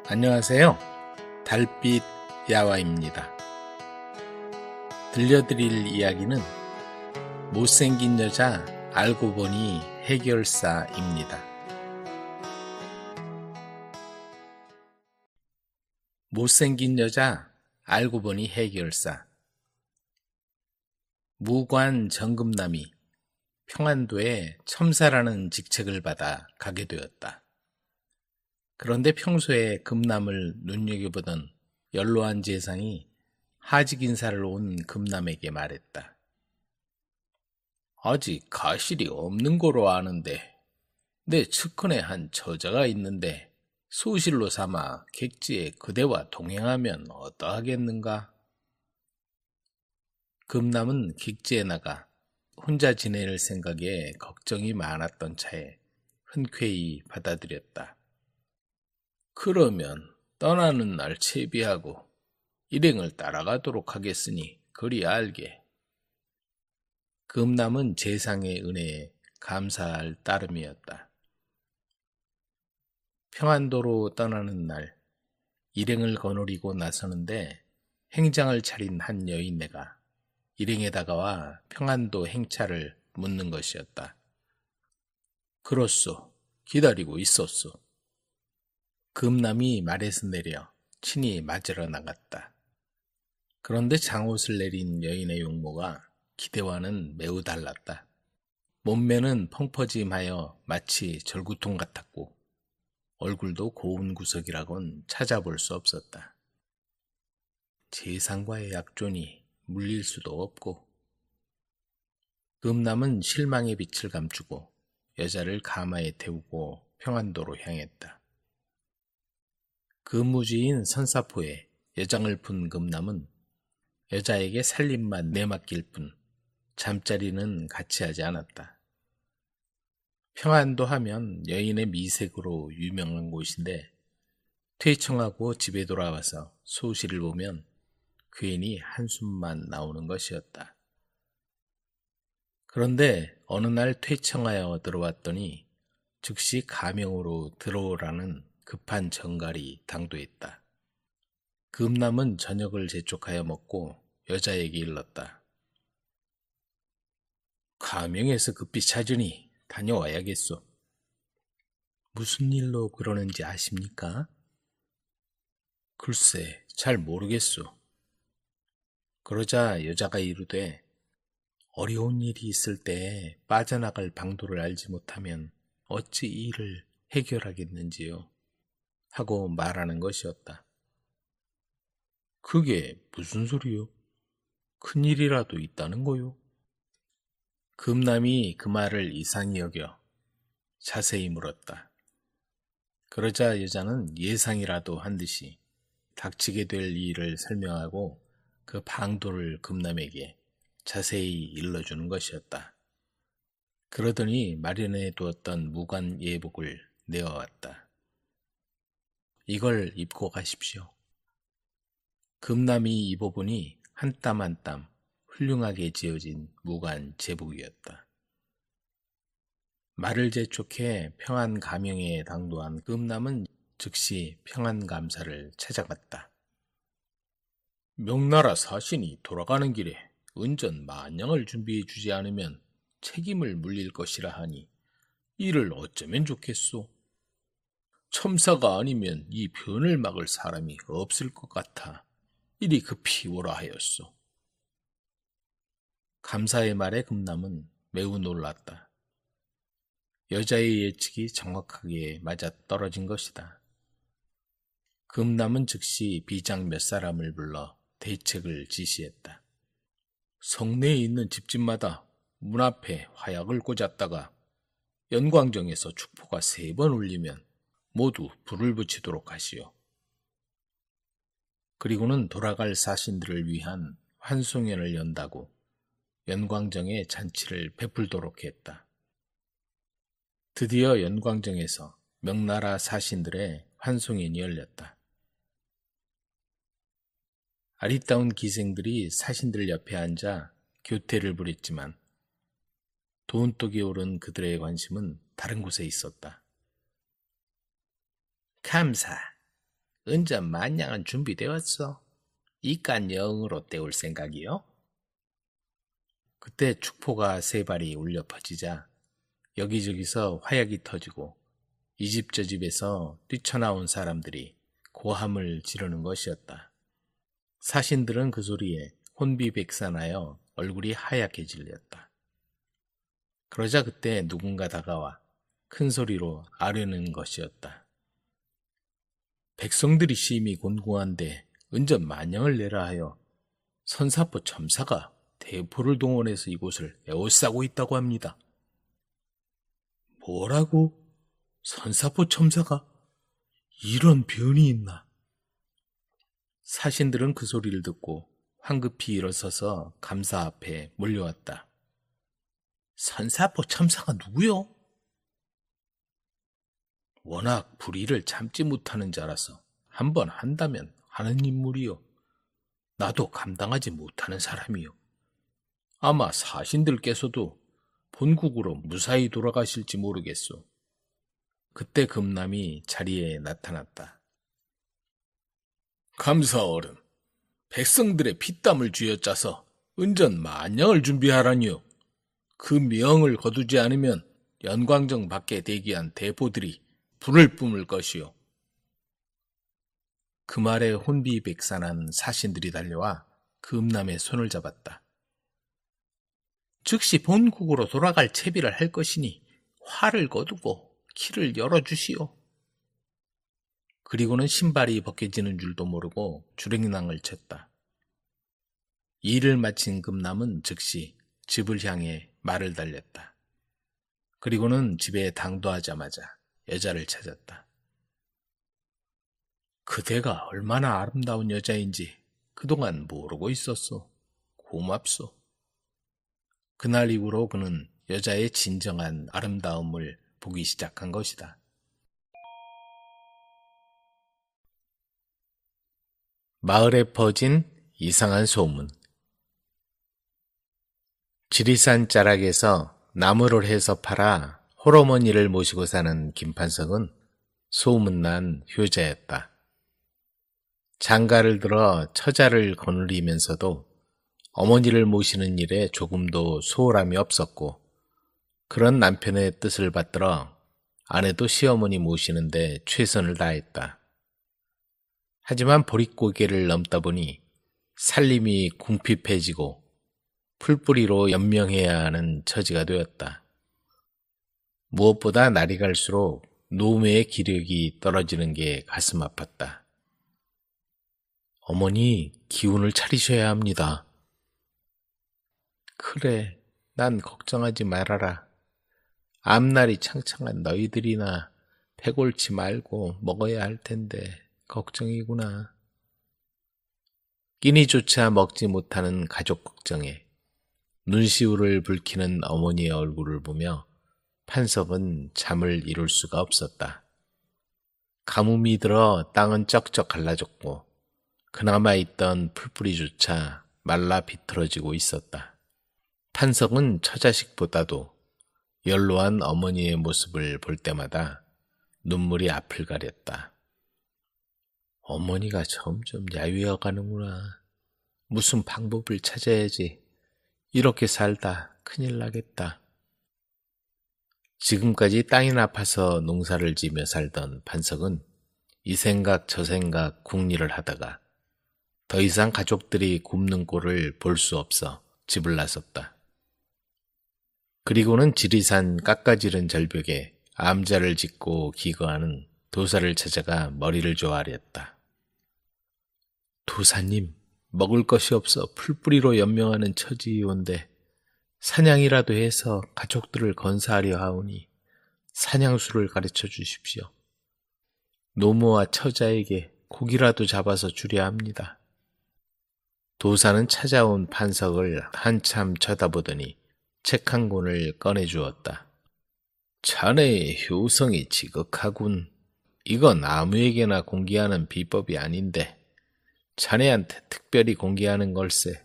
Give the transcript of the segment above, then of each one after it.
안녕하세요. 달빛 야화입니다. 들려드릴 이야기는 못생긴 여자 알고 보니 해결사입니다. 못생긴 여자 알고 보니 해결사. 무관 정금남이 평안도에 첨사라는 직책을 받아 가게 되었다. 그런데 평소에 금남을 눈여겨보던 연로한 재상이 하직 인사를 온 금남에게 말했다. 아직 가실이 없는 거로 아는데 내 측근에 한 처자가 있는데 소실로 삼아 객지에 그대와 동행하면 어떠하겠는가? 금남은 객지에 나가 혼자 지낼 생각에 걱정이 많았던 차에 흔쾌히 받아들였다. 그러면 떠나는 날 채비하고 일행을 따라가도록 하겠으니 그리 알게. 금남은 재상의 은혜에 감사할 따름이었다. 평안도로 떠나는 날 일행을 거느리고 나서는데 행장을 차린 한 여인네가 일행에 다가와 평안도 행차를 묻는 것이었다. 그렇소. 기다리고 있었소. 금남이 말에서 내려 친히 맞으러 나갔다. 그런데 장옷을 내린 여인의 용모가 기대와는 매우 달랐다. 몸매는 펑퍼짐하여 마치 절구통 같았고 얼굴도 고운 구석이라곤 찾아볼 수 없었다. 재상과의 약존이 물릴 수도 없고. 금남은 실망의 빛을 감추고 여자를 가마에 태우고 평안도로 향했다. 근무지인 선사포에 여장을 푼 금남은 여자에게 살림만 내맡길 뿐 잠자리는 같이 하지 않았다. 평안도 하면 여인의 미색으로 유명한 곳인데 퇴청하고 집에 돌아와서 소실을 보면 괜히 한숨만 나오는 것이었다. 그런데 어느 날 퇴청하여 들어왔더니 즉시 가명으로 들어오라는 급한 정갈이 당도했다. 금남은 저녁을 재촉하여 먹고 여자에게 일렀다. 가명에서 급히 찾으니 다녀와야겠소. 무슨 일로 그러는지 아십니까? 글쎄, 잘 모르겠소. 그러자 여자가 이르되 어려운 일이 있을 때 빠져나갈 방도를 알지 못하면 어찌 이 일을 해결하겠는지요? 하고 말하는 것이었다. 그게 무슨 소리요? 큰일이라도 있다는 거요? 금남이 그 말을 이상히 여겨 자세히 물었다. 그러자 여자는 예상이라도 한 듯이 닥치게 될 일을 설명하고 그 방도를 금남에게 자세히 일러주는 것이었다. 그러더니 마련해 두었던 무관 예복을 내어왔다. 이걸 입고 가십시오. 금남이 입어보니 한 땀 한 땀 훌륭하게 지어진 무관 제복이었다. 말을 재촉해 평안 가명에 당도한 금남은 즉시 평안 감사를 찾아갔다. 명나라 사신이 돌아가는 길에 은전 만냥을 준비해 주지 않으면 책임을 물릴 것이라 하니 이를 어쩌면 좋겠소? 첨사가 아니면 이 변을 막을 사람이 없을 것 같아 이리 급히 오라 하였소. 감사의 말에 금남은 매우 놀랐다. 여자의 예측이 정확하게 맞아떨어진 것이다. 금남은 즉시 비장 몇 사람을 불러 대책을 지시했다. 성내에 있는 집집마다 문 앞에 화약을 꽂았다가 연광정에서 축포가 3번 울리면 모두 불을 붙이도록 하시오. 그리고는 돌아갈 사신들을 위한 환송연을 연다고 연광정에 잔치를 베풀도록 했다. 드디어 연광정에서 명나라 사신들의 환송연이 열렸다. 아리따운 기생들이 사신들 옆에 앉아 교태를 부렸지만 돈독이 오른 그들의 관심은 다른 곳에 있었다. 감사, 은전 만냥은 준비되었어. 이깟 여응으로 때울 생각이요? 그때 축포가 세 발이 울려 퍼지자 여기저기서 화약이 터지고 이 집 저 집에서 뛰쳐나온 사람들이 고함을 지르는 것이었다. 사신들은 그 소리에 혼비백산하여 얼굴이 하얗게 질렸다. 그러자 그때 누군가 다가와 큰 소리로 아뢰는 것이었다. 백성들이 심히 곤궁한데 은전 만냥을 내라 하여 선사포 첨사가 대포를 동원해서 이곳을 에워싸고 있다고 합니다. 뭐라고? 선사포 첨사가? 이런 변이 있나? 사신들은 그 소리를 듣고 황급히 일어서서 감사 앞에 몰려왔다. 선사포 첨사가 누구요? 워낙 불의를 참지 못하는 자라서 한번 한다면 하는 인물이요. 나도 감당하지 못하는 사람이요. 아마 사신들께서도 본국으로 무사히 돌아가실지 모르겠소. 그때 금남이 자리에 나타났다. 감사어른, 백성들의 피땀을 쥐어짜서 은전 만냥을 준비하라니요. 그 명을 거두지 않으면 연광정 밖에 대기한 대포들이 불을 뿜을 것이요. 그 말에 혼비백산한 사신들이 달려와 금남의 손을 잡았다. 즉시 본국으로 돌아갈 채비를 할 것이니 활을 거두고 길을 열어주시오. 그리고는 신발이 벗겨지는 줄도 모르고 주랭낭을 쳤다. 일을 마친 금남은 즉시 집을 향해 말을 달렸다. 그리고는 집에 당도하자마자 여자를 찾았다. 그대가 얼마나 아름다운 여자인지 그동안 모르고 있었소. 고맙소. 그날 이후로 그는 여자의 진정한 아름다움을 보기 시작한 것이다. 마을에 퍼진 이상한 소문. 지리산 자락에서 나무를 해서 팔아 홀어머니를 모시고 사는 김판석은 소문난 효자였다. 장가를 들어 처자를 거느리면서도 어머니를 모시는 일에 조금도 소홀함이 없었고, 그런 남편의 뜻을 받들어 아내도 시어머니 모시는데 최선을 다했다. 하지만 보릿고개를 넘다 보니 살림이 궁핍해지고 풀뿌리로 연명해야 하는 처지가 되었다. 무엇보다 날이 갈수록 노후의 기력이 떨어지는 게 가슴 아팠다. 어머니, 기운을 차리셔야 합니다. 그래, 난 걱정하지 말아라. 앞날이 창창한 너희들이나 배 곪지 말고 먹어야 할 텐데 걱정이구나. 끼니조차 먹지 못하는 가족 걱정에 눈시울을 붉히는 어머니의 얼굴을 보며 판석은 잠을 이룰 수가 없었다. 가뭄이 들어 땅은 쩍쩍 갈라졌고 그나마 있던 풀뿌리조차 말라 비틀어지고 있었다. 판석은 처자식보다도 연로한 어머니의 모습을 볼 때마다 눈물이 앞을 가렸다. 어머니가 점점 야위어 가는구나. 무슨 방법을 찾아야지. 이렇게 살다 큰일 나겠다. 지금까지 땅이나 파서 농사를 지며 살던 판석은 이 생각 저 생각 궁리를 하다가 더 이상 가족들이 굶는 꼴을 볼 수 없어 집을 나섰다. 그리고는 지리산 깎아지른 절벽에 암자를 짓고 기거하는 도사를 찾아가 머리를 조아렸다. 도사님, 먹을 것이 없어 풀뿌리로 연명하는 처지이온데 사냥이라도 해서 가족들을 건사하려 하오니 사냥수를 가르쳐 주십시오. 노모와 처자에게 고기라도 잡아서 주려 합니다. 도사는 찾아온 판석을 한참 쳐다보더니 책 한 권을 꺼내주었다. 자네의 효성이 지극하군. 이건 아무에게나 공개하는 비법이 아닌데 자네한테 특별히 공개하는 걸세.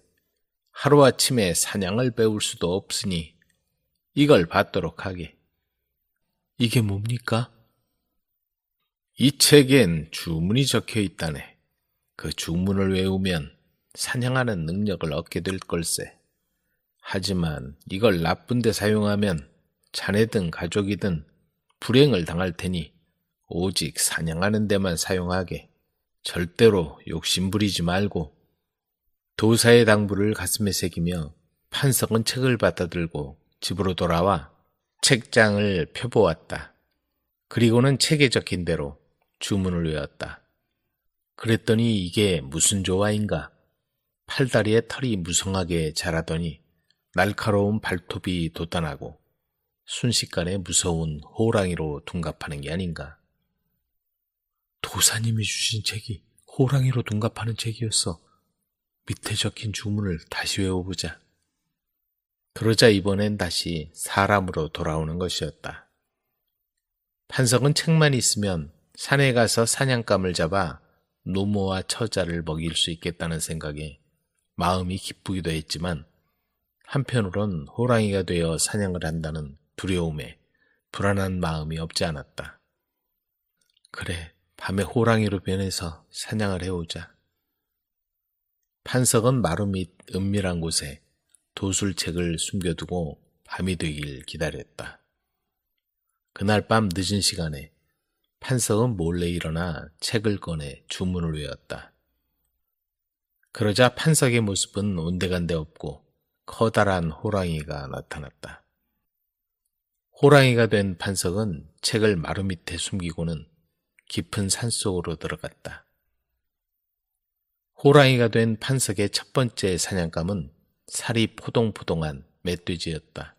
하루아침에 사냥을 배울 수도 없으니 이걸 받도록 하게. 이게 뭡니까? 이 책엔 주문이 적혀 있다네. 그 주문을 외우면 사냥하는 능력을 얻게 될 걸세. 하지만 이걸 나쁜 데 사용하면 자네든 가족이든 불행을 당할 테니 오직 사냥하는 데만 사용하게. 절대로 욕심부리지 말고. 도사의 당부를 가슴에 새기며 판석은 책을 받아들고 집으로 돌아와 책장을 펴보았다. 그리고는 책에 적힌 대로 주문을 외웠다. 그랬더니 이게 무슨 조화인가. 팔다리에 털이 무성하게 자라더니 날카로운 발톱이 돋아나고 순식간에 무서운 호랑이로 둔갑하는 게 아닌가. 도사님이 주신 책이 호랑이로 둔갑하는 책이었어. 밑에 적힌 주문을 다시 외워보자. 그러자 이번엔 다시 사람으로 돌아오는 것이었다. 판석은 책만 있으면 산에 가서 사냥감을 잡아 노모와 처자를 먹일 수 있겠다는 생각에 마음이 기쁘기도 했지만 한편으론 호랑이가 되어 사냥을 한다는 두려움에 불안한 마음이 없지 않았다. 그래, 밤에 호랑이로 변해서 사냥을 해오자. 판석은 마루 밑 은밀한 곳에 도술책을 숨겨두고 밤이 되길 기다렸다. 그날 밤 늦은 시간에 판석은 몰래 일어나 책을 꺼내 주문을 외웠다. 그러자 판석의 모습은 온데간데 없고 커다란 호랑이가 나타났다. 호랑이가 된 판석은 책을 마루 밑에 숨기고는 깊은 산속으로 들어갔다. 호랑이가 된 판석의 첫 번째 사냥감은 살이 포동포동한 멧돼지였다.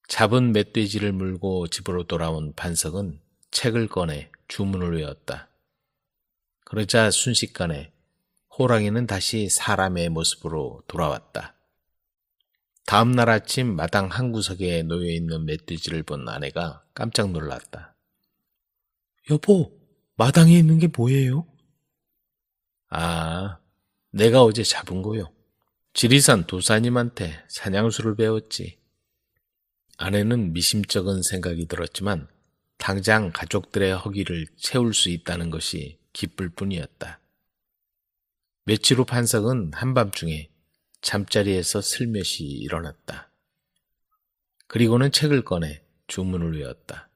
잡은 멧돼지를 물고 집으로 돌아온 판석은 책을 꺼내 주문을 외웠다. 그러자 순식간에 호랑이는 다시 사람의 모습으로 돌아왔다. 다음 날 아침 마당 한 구석에 놓여있는 멧돼지를 본 아내가 깜짝 놀랐다. 여보, 마당에 있는 게 뭐예요? 아, 내가 어제 잡은 거요. 지리산 도사님한테 사냥수를 배웠지. 아내는 미심쩍은 생각이 들었지만 당장 가족들의 허기를 채울 수 있다는 것이 기쁠 뿐이었다. 며칠 후 판석은 한밤중에 잠자리에서 슬며시 일어났다. 그리고는 책을 꺼내 주문을 외웠다.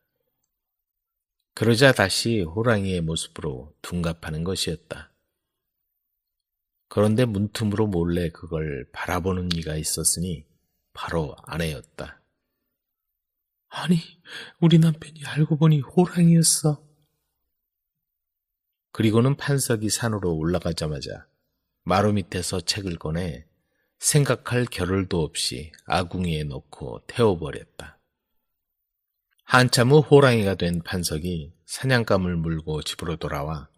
그러자 다시 호랑이의 모습으로 둔갑하는 것이었다. 그런데 문틈으로 몰래 그걸 바라보는 이가 있었으니 바로 아내였다. 아니, 우리 남편이 알고 보니 호랑이였어. 그리고는 판석이 산으로 올라가자마자 마루 밑에서 책을 꺼내 생각할 겨를도 없이 아궁이에 넣고 태워버렸다. 한참 후 호랑이가 된 판석이 사냥감을 물고 집으로 돌아와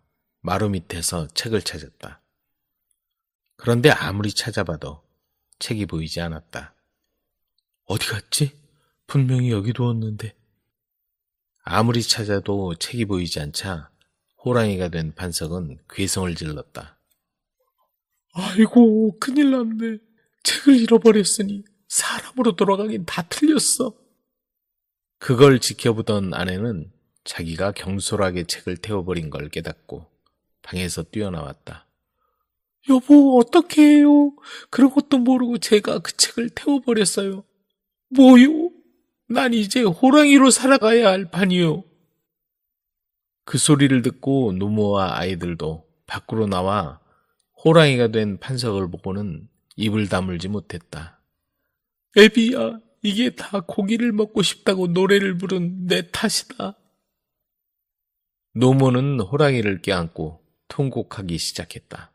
마루 밑에서 책을 찾았다. 그런데 아무리 찾아봐도 책이 보이지 않았다. 어디 갔지? 분명히 여기 두었는데. 아무리 찾아도 책이 보이지 않자 호랑이가 된 판석은 괴성을 질렀다. 아이고, 큰일 났네. 책을 잃어버렸으니 사람으로 돌아가긴 다 틀렸어. 그걸 지켜보던 아내는 자기가 경솔하게 책을 태워버린 걸 깨닫고 방에서 뛰어나왔다. 여보, 어떡해 해요? 그런 것도 모르고 제가 그 책을 태워버렸어요. 뭐요? 난 이제 호랑이로 살아가야 할 판이요. 그 소리를 듣고 노모와 아이들도 밖으로 나와 호랑이가 된 판석을 보고는 입을 다물지 못했다. 애비야, 이게 다 고기를 먹고 싶다고 노래를 부른 내 탓이다. 노모는 호랑이를 껴안고 통곡하기 시작했다.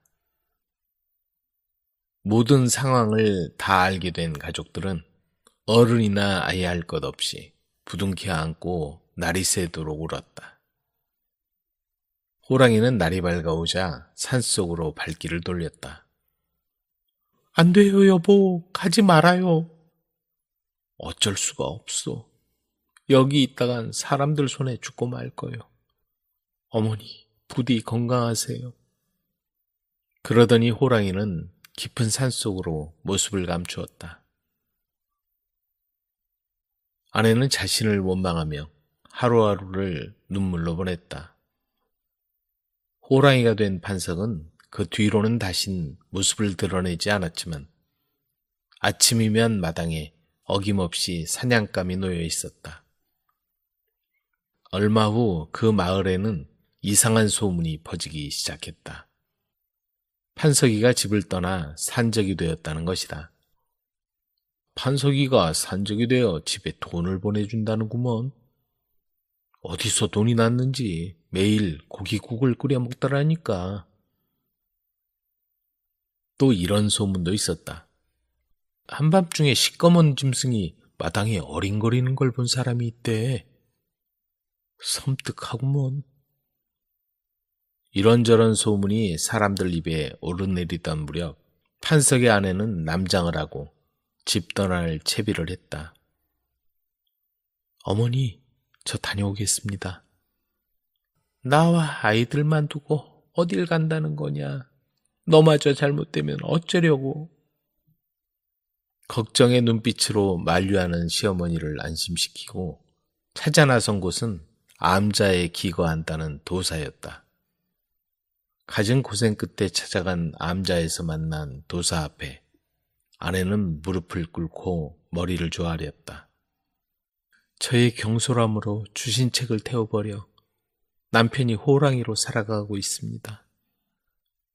모든 상황을 다 알게 된 가족들은 어른이나 아이 할 것 없이 부둥켜 안고 날이 새도록 울었다. 호랑이는 날이 밝아오자 산속으로 발길을 돌렸다. 안 돼요, 여보. 가지 말아요. 어쩔 수가 없어. 여기 있다간 사람들 손에 죽고 말 거요. 어머니, 부디 건강하세요. 그러더니 호랑이는 깊은 산속으로 모습을 감추었다. 아내는 자신을 원망하며 하루하루를 눈물로 보냈다. 호랑이가 된 판석은 그 뒤로는 다신 모습을 드러내지 않았지만 아침이면 마당에 어김없이 사냥감이 놓여 있었다. 얼마 후 그 마을에는 이상한 소문이 퍼지기 시작했다. 판석이가 집을 떠나 산적이 되었다는 것이다. 판석이가 산적이 되어 집에 돈을 보내준다는구먼. 어디서 돈이 났는지 매일 고깃국을 끓여 먹더라니까. 또 이런 소문도 있었다. 한밤중에 시꺼먼 짐승이 마당에 어린거리는 걸 본 사람이 있대. 섬뜩하구먼. 이런저런 소문이 사람들 입에 오르내리던 무렵 판석의 아내는 남장을 하고 집 떠날 채비를 했다. 어머니, 저 다녀오겠습니다. 나와 아이들만 두고 어딜 간다는 거냐? 너마저 잘못되면 어쩌려고? 걱정의 눈빛으로 만류하는 시어머니를 안심시키고 찾아 나선 곳은 암자에 기거한다는 도사였다. 갖은 고생 끝에 찾아간 암자에서 만난 도사 앞에 아내는 무릎을 꿇고 머리를 조아렸다. 저의 경솔함으로 주신 책을 태워버려 남편이 호랑이로 살아가고 있습니다.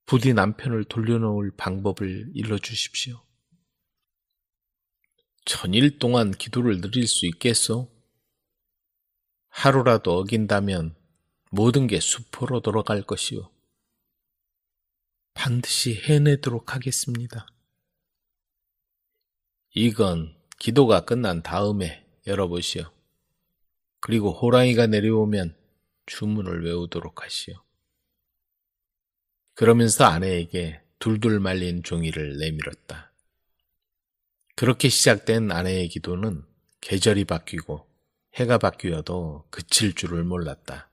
부디 남편을 돌려놓을 방법을 일러주십시오. 천일 동안 기도를 드릴 수 있겠소? 하루라도 어긴다면 모든 게 수포로 돌아갈 것이오. 반드시 해내도록 하겠습니다. 이건 기도가 끝난 다음에 열어보시오. 그리고 호랑이가 내려오면 주문을 외우도록 하시오. 그러면서 아내에게 둘둘 말린 종이를 내밀었다. 그렇게 시작된 아내의 기도는 계절이 바뀌고 해가 바뀌어도 그칠 줄을 몰랐다.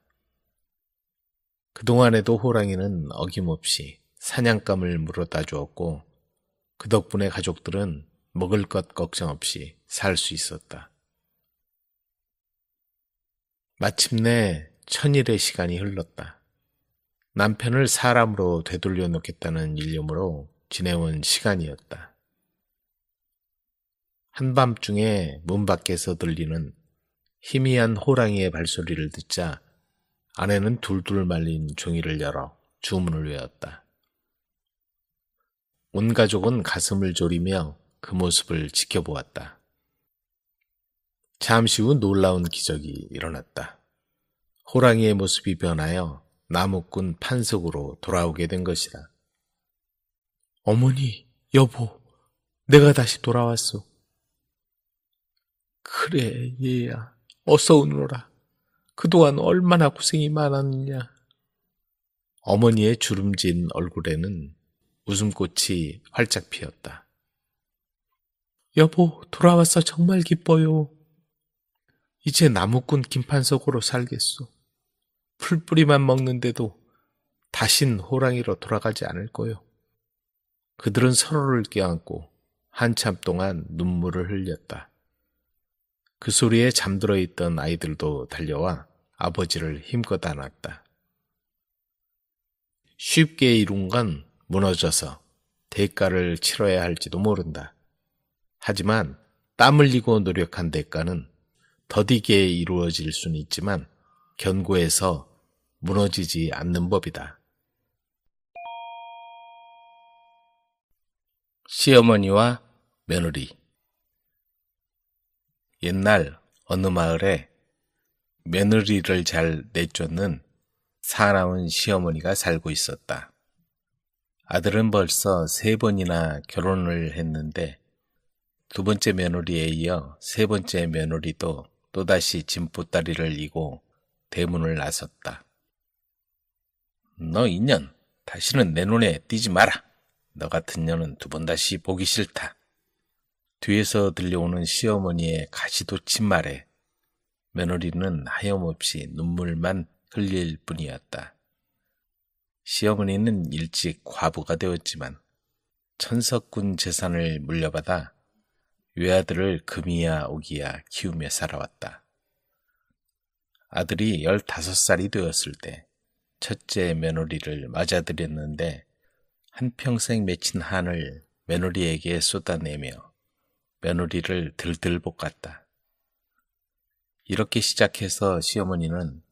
그동안에도 호랑이는 어김없이 사냥감을 물어다 주었고 그 덕분에 가족들은 먹을 것 걱정 없이 살 수 있었다. 마침내 천일의 시간이 흘렀다. 남편을 사람으로 되돌려 놓겠다는 일념으로 지내온 시간이었다. 한밤중에 문 밖에서 들리는 희미한 호랑이의 발소리를 듣자 아내는 둘둘 말린 종이를 열어 주문을 외웠다. 온 가족은 가슴을 졸이며 그 모습을 지켜보았다. 잠시 후 놀라운 기적이 일어났다. 호랑이의 모습이 변하여 나무꾼 판석으로 돌아오게 된 것이다. 어머니, 여보, 내가 다시 돌아왔소. 그래, 얘야, 어서 오너라. 그동안 얼마나 고생이 많았느냐. 어머니의 주름진 얼굴에는 웃음꽃이 활짝 피었다. 여보, 돌아와서 정말 기뻐요. 이제 나무꾼 김판석으로 살겠소. 풀뿌리만 먹는데도 다신 호랑이로 돌아가지 않을 거요. 그들은 서로를 껴안고 한참 동안 눈물을 흘렸다. 그 소리에 잠들어 있던 아이들도 달려와 아버지를 힘껏 안았다. 쉽게 이룬 건 무너져서 대가를 치러야 할지도 모른다. 하지만 땀 흘리고 노력한 대가는 더디게 이루어질 수는 있지만 견고해서 무너지지 않는 법이다. 시어머니와 며느리. 옛날 어느 마을에 며느리를 잘 내쫓는 사나운 시어머니가 살고 있었다. 아들은 벌써 3번이나 결혼을 했는데 2번째 며느리에 이어 3번째 며느리도 또다시 진보다리를 이고 대문을 나섰다. 너 이년, 다시는 내 눈에 띄지 마라. 너 같은 년은 2번 다시 보기 싫다. 뒤에서 들려오는 시어머니의 가시돋친 말에 며느리는 하염없이 눈물만 흘릴 뿐이었다. 시어머니는 일찍 과부가 되었지만 천석군 재산을 물려받아 외아들을 금이야 오기야 키우며 살아왔다. 아들이 15살이 되었을 때 첫째 며느리를 맞아들였는데 한평생 맺힌 한을 며느리에게 쏟아내며 며느리를 들들 볶았다. 이렇게 시작해서 시어머니는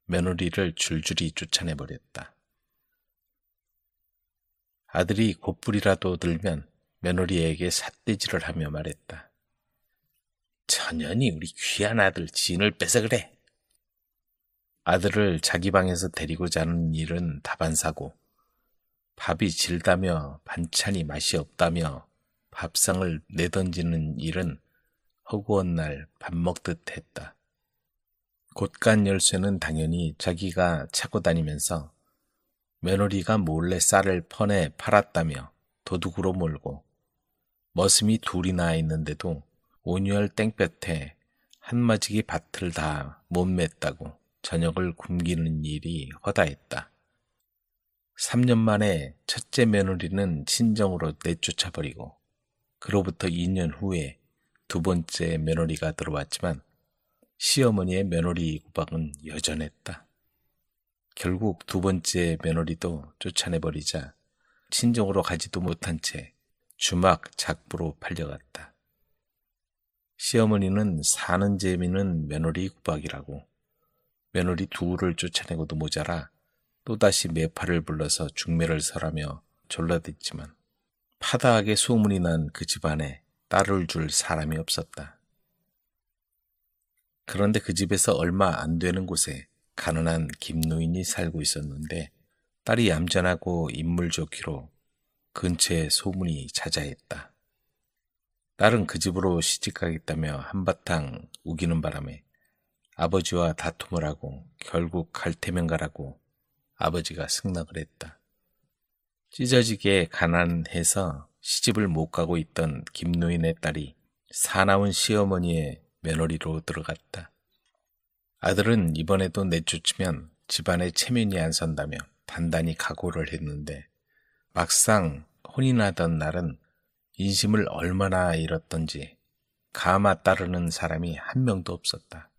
며느리를 줄줄이 쫓아내버렸다. 아들이 곧불이라도 들면 며느리에게 삿대질을 하며 말했다. 천연히 우리 귀한 아들 진을 뺏어 그래. 아들을 자기 방에서 데리고 자는 일은 다반사고 밥이 질다며 반찬이 맛이 없다며 밥상을 내던지는 일은 허구한 날 밥 먹듯 했다. 곳간 열쇠는 당연히 자기가 차고 다니면서 며느리가 몰래 쌀을 퍼내 팔았다며 도둑으로 몰고 머슴이 둘이나 있는데도 온유월 땡볕에 한마지기 밭을 다 못 맸다고 저녁을 굶기는 일이 허다했다. 3년 만에 첫째 며느리는 친정으로 내쫓아버리고 그로부터 2년 후에 두 번째 며느리가 들어왔지만 시어머니의 며느리 구박은 여전했다. 결국 두 번째 며느리도 쫓아내버리자 친정으로 가지도 못한 채 주막 작부로 팔려갔다. 시어머니는 사는 재미는 며느리 구박이라고 며느리 둘을 쫓아내고도 모자라 또다시 매파를 불러서 중매를 설하며 졸라댔지만 파다하게 소문이 난 그 집안에 딸을 줄 사람이 없었다. 그런데 그 집에서 얼마 안 되는 곳에 가난한 김노인이 살고 있었는데 딸이 얌전하고 인물 좋기로 근처에 소문이 자자했다. 딸은 그 집으로 시집가겠다며 한바탕 우기는 바람에 아버지와 다툼을 하고 결국 갈 테면 가라고 아버지가 승낙을 했다. 찢어지게 가난해서 시집을 못 가고 있던 김노인의 딸이 사나운 시어머니의 며느리로 들어갔다. 아들은 이번에도 내쫓으면 집안에 체면이 안 선다며 단단히 각오를 했는데 막상 혼이 나던 날은 인심을 얼마나 잃었던지 가마 따르는 사람이 한 명도 없었다.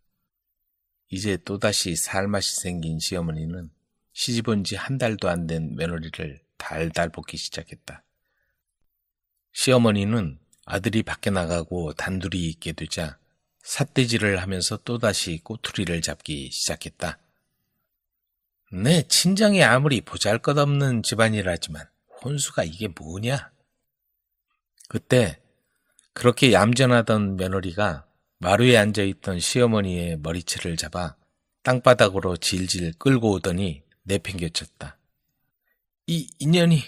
이제 또다시 살맛이 생긴 시어머니는 시집온 지 한 달도 안 된 며느리를 달달 볶기 시작했다. 시어머니는 아들이 밖에 나가고 단둘이 있게 되자 삿대질을 하면서 또다시 꼬투리를 잡기 시작했다. 내 친정이 아무리 보잘것없는 집안이라지만 혼수가 이게 뭐냐? 그때 그렇게 얌전하던 며느리가 마루에 앉아있던 시어머니의 머리채를 잡아 땅바닥으로 질질 끌고 오더니 내팽개쳤다. 이 인연이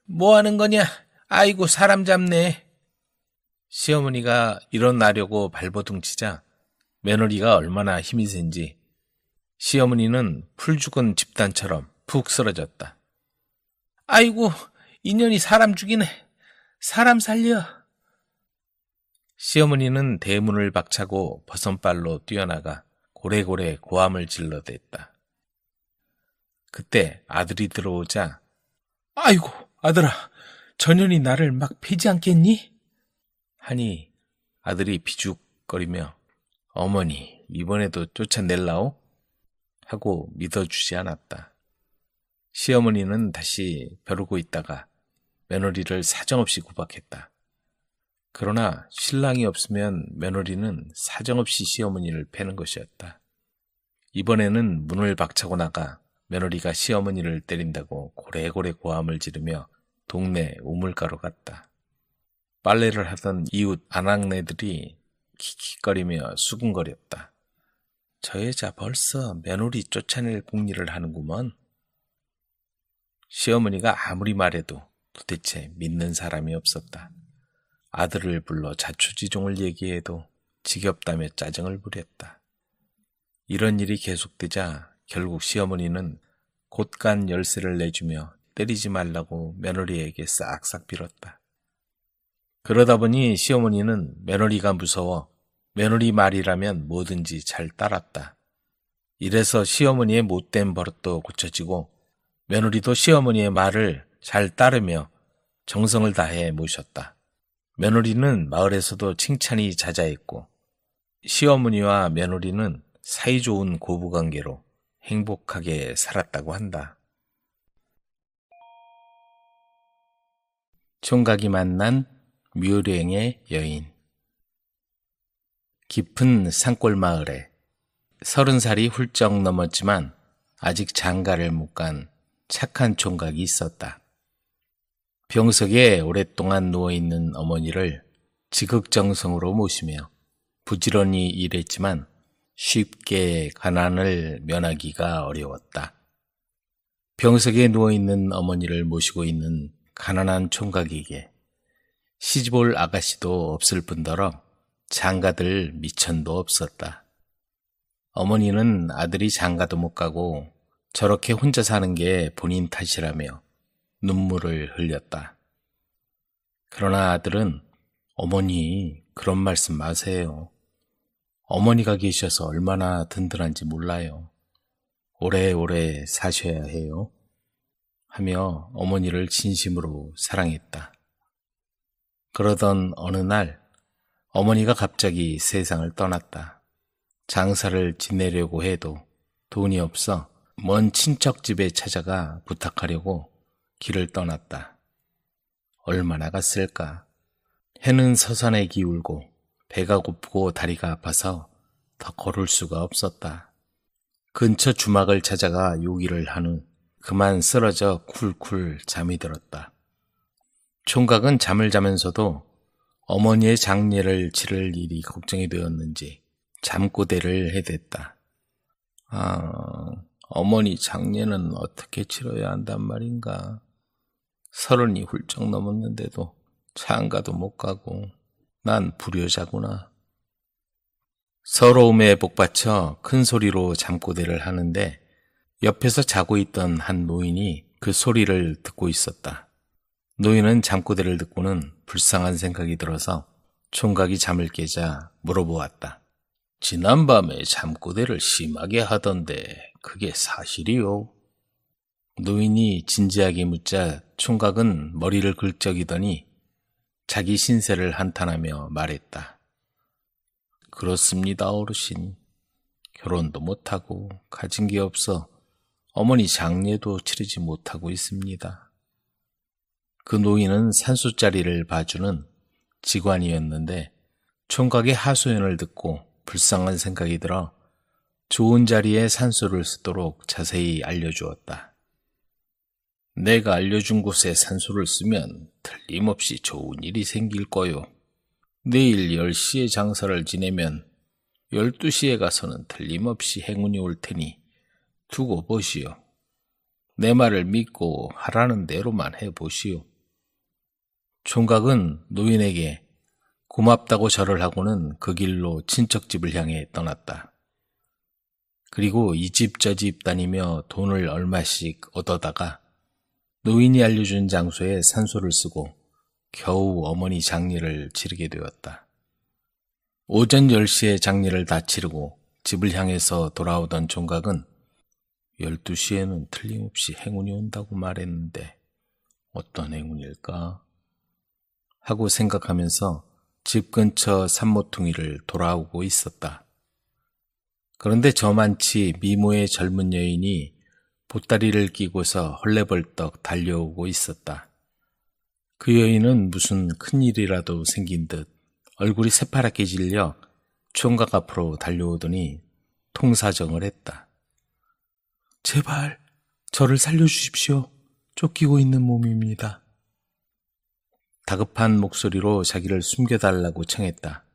뭐하는 거냐? 아이고 사람 잡네. 시어머니가 일어나려고 발버둥 치자 며느리가 얼마나 힘이 센지 시어머니는 풀 죽은 집단처럼 푹 쓰러졌다. 아이고 인연이 사람 죽이네. 사람 살려. 시어머니는 대문을 박차고 버선발로 뛰어나가 고래고래 고함을 질러댔다. 그때 아들이 들어오자 아이고 아들아 전현이 나를 막 패지 않겠니? 하니 아들이 비죽거리며 어머니 이번에도 쫓아낼라오? 하고 믿어주지 않았다. 시어머니는 다시 벼르고 있다가 며느리를 사정없이 구박했다. 그러나 신랑이 없으면 며느리는 사정없이 시어머니를 패는 것이었다. 이번에는 문을 박차고 나가 며느리가 시어머니를 때린다고 고래고래 고함을 지르며 동네 우물가로 갔다. 빨래를 하던 이웃 아낙네들이 킥킥거리며 수군거렸다. 저 여자 벌써 며느리 쫓아낼 궁리를 하는구먼. 시어머니가 아무리 말해도 도대체 믿는 사람이 없었다. 아들을 불러 자초지종을 얘기해도 지겹다며 짜증을 부렸다. 이런 일이 계속되자 결국 시어머니는 곳간 열쇠를 내주며 때리지 말라고 며느리에게 싹싹 빌었다. 그러다 보니 시어머니는 며느리가 무서워 며느리 말이라면 뭐든지 잘 따랐다. 이래서 시어머니의 못된 버릇도 고쳐지고 며느리도 시어머니의 말을 잘 따르며 정성을 다해 모셨다. 며느리는 마을에서도 칭찬이 자자했고 시어머니와 며느리는 사이좋은 고부관계로 행복하게 살았다고 한다. 총각이 만난 묘령의 여인. 깊은 산골 마을에 30살이 훌쩍 넘었지만 아직 장가를 못 간 착한 총각이 있었다. 병석에 오랫동안 누워있는 어머니를 지극정성으로 모시며 부지런히 일했지만 쉽게 가난을 면하기가 어려웠다. 병석에 누워있는 어머니를 모시고 있는 가난한 총각에게 시집올 아가씨도 없을 뿐더러 장가들 미천도 없었다. 어머니는 아들이 장가도 못 가고 저렇게 혼자 사는 게 본인 탓이라며 눈물을 흘렸다. 그러나 아들은 어머니 그런 말씀 마세요. 어머니가 계셔서 얼마나 든든한지 몰라요. 오래오래 사셔야 해요. 하며 어머니를 진심으로 사랑했다. 그러던 어느 날 어머니가 갑자기 세상을 떠났다. 장사를 지내려고 해도 돈이 없어 먼 친척 집에 찾아가 부탁하려고 길을 떠났다. 얼마나 갔을까? 해는 서산에 기울고 배가 고프고 다리가 아파서 더 걸을 수가 없었다. 근처 주막을 찾아가 요기를 한 후 그만 쓰러져 쿨쿨 잠이 들었다. 총각은 잠을 자면서도 어머니의 장례를 치를 일이 걱정이 되었는지 잠꼬대를 해댔다. 어머니 장례는 어떻게 치러야 한단 말인가. 30이 훌쩍 넘었는데도 장가도 못 가고 난 불효자구나. 서러움에 복받쳐 큰 소리로 잠꼬대를 하는데 옆에서 자고 있던 한 노인이 그 소리를 듣고 있었다. 노인은 잠꼬대를 듣고는 불쌍한 생각이 들어서 총각이 잠을 깨자 물어보았다. 지난밤에 잠꼬대를 심하게 하던데 그게 사실이요? 노인이 진지하게 묻자 총각은 머리를 긁적이더니 자기 신세를 한탄하며 말했다. 그렇습니다, 어르신. 결혼도 못하고 가진 게 없어 어머니 장례도 치르지 못하고 있습니다. 그 노인은 산수자리를 봐주는 직관이었는데 총각의 하소연을 듣고 불쌍한 생각이 들어 좋은 자리에 산수를 쓰도록 자세히 알려주었다. 내가 알려준 곳에 산수를 쓰면 틀림없이 좋은 일이 생길 거요. 내일 10시에 장사를 지내면 12시에 가서는 틀림없이 행운이 올 테니 두고 보시오. 내 말을 믿고 하라는 대로만 해보시오. 총각은 노인에게 고맙다고 절을 하고는 그 길로 친척집을 향해 떠났다. 그리고 이 집 저 집 다니며 돈을 얼마씩 얻어다가 노인이 알려준 장소에 산소를 쓰고 겨우 어머니 장례를 치르게 되었다. 오전 10시에 장례를 다 치르고 집을 향해서 돌아오던 총각은 12시에는 틀림없이 행운이 온다고 말했는데 어떤 행운일까? 하고 생각하면서 집 근처 산모퉁이를 돌아오고 있었다. 그런데 저만치 미모의 젊은 여인이 보따리를 끼고서 헐레벌떡 달려오고 있었다. 그 여인은 무슨 큰일이라도 생긴 듯 얼굴이 새파랗게 질려 총각 앞으로 달려오더니 통사정을 했다. 제발 저를 살려주십시오. 쫓기고 있는 몸입니다. 다급한 목소리로 자기를 숨겨달라고 청했다.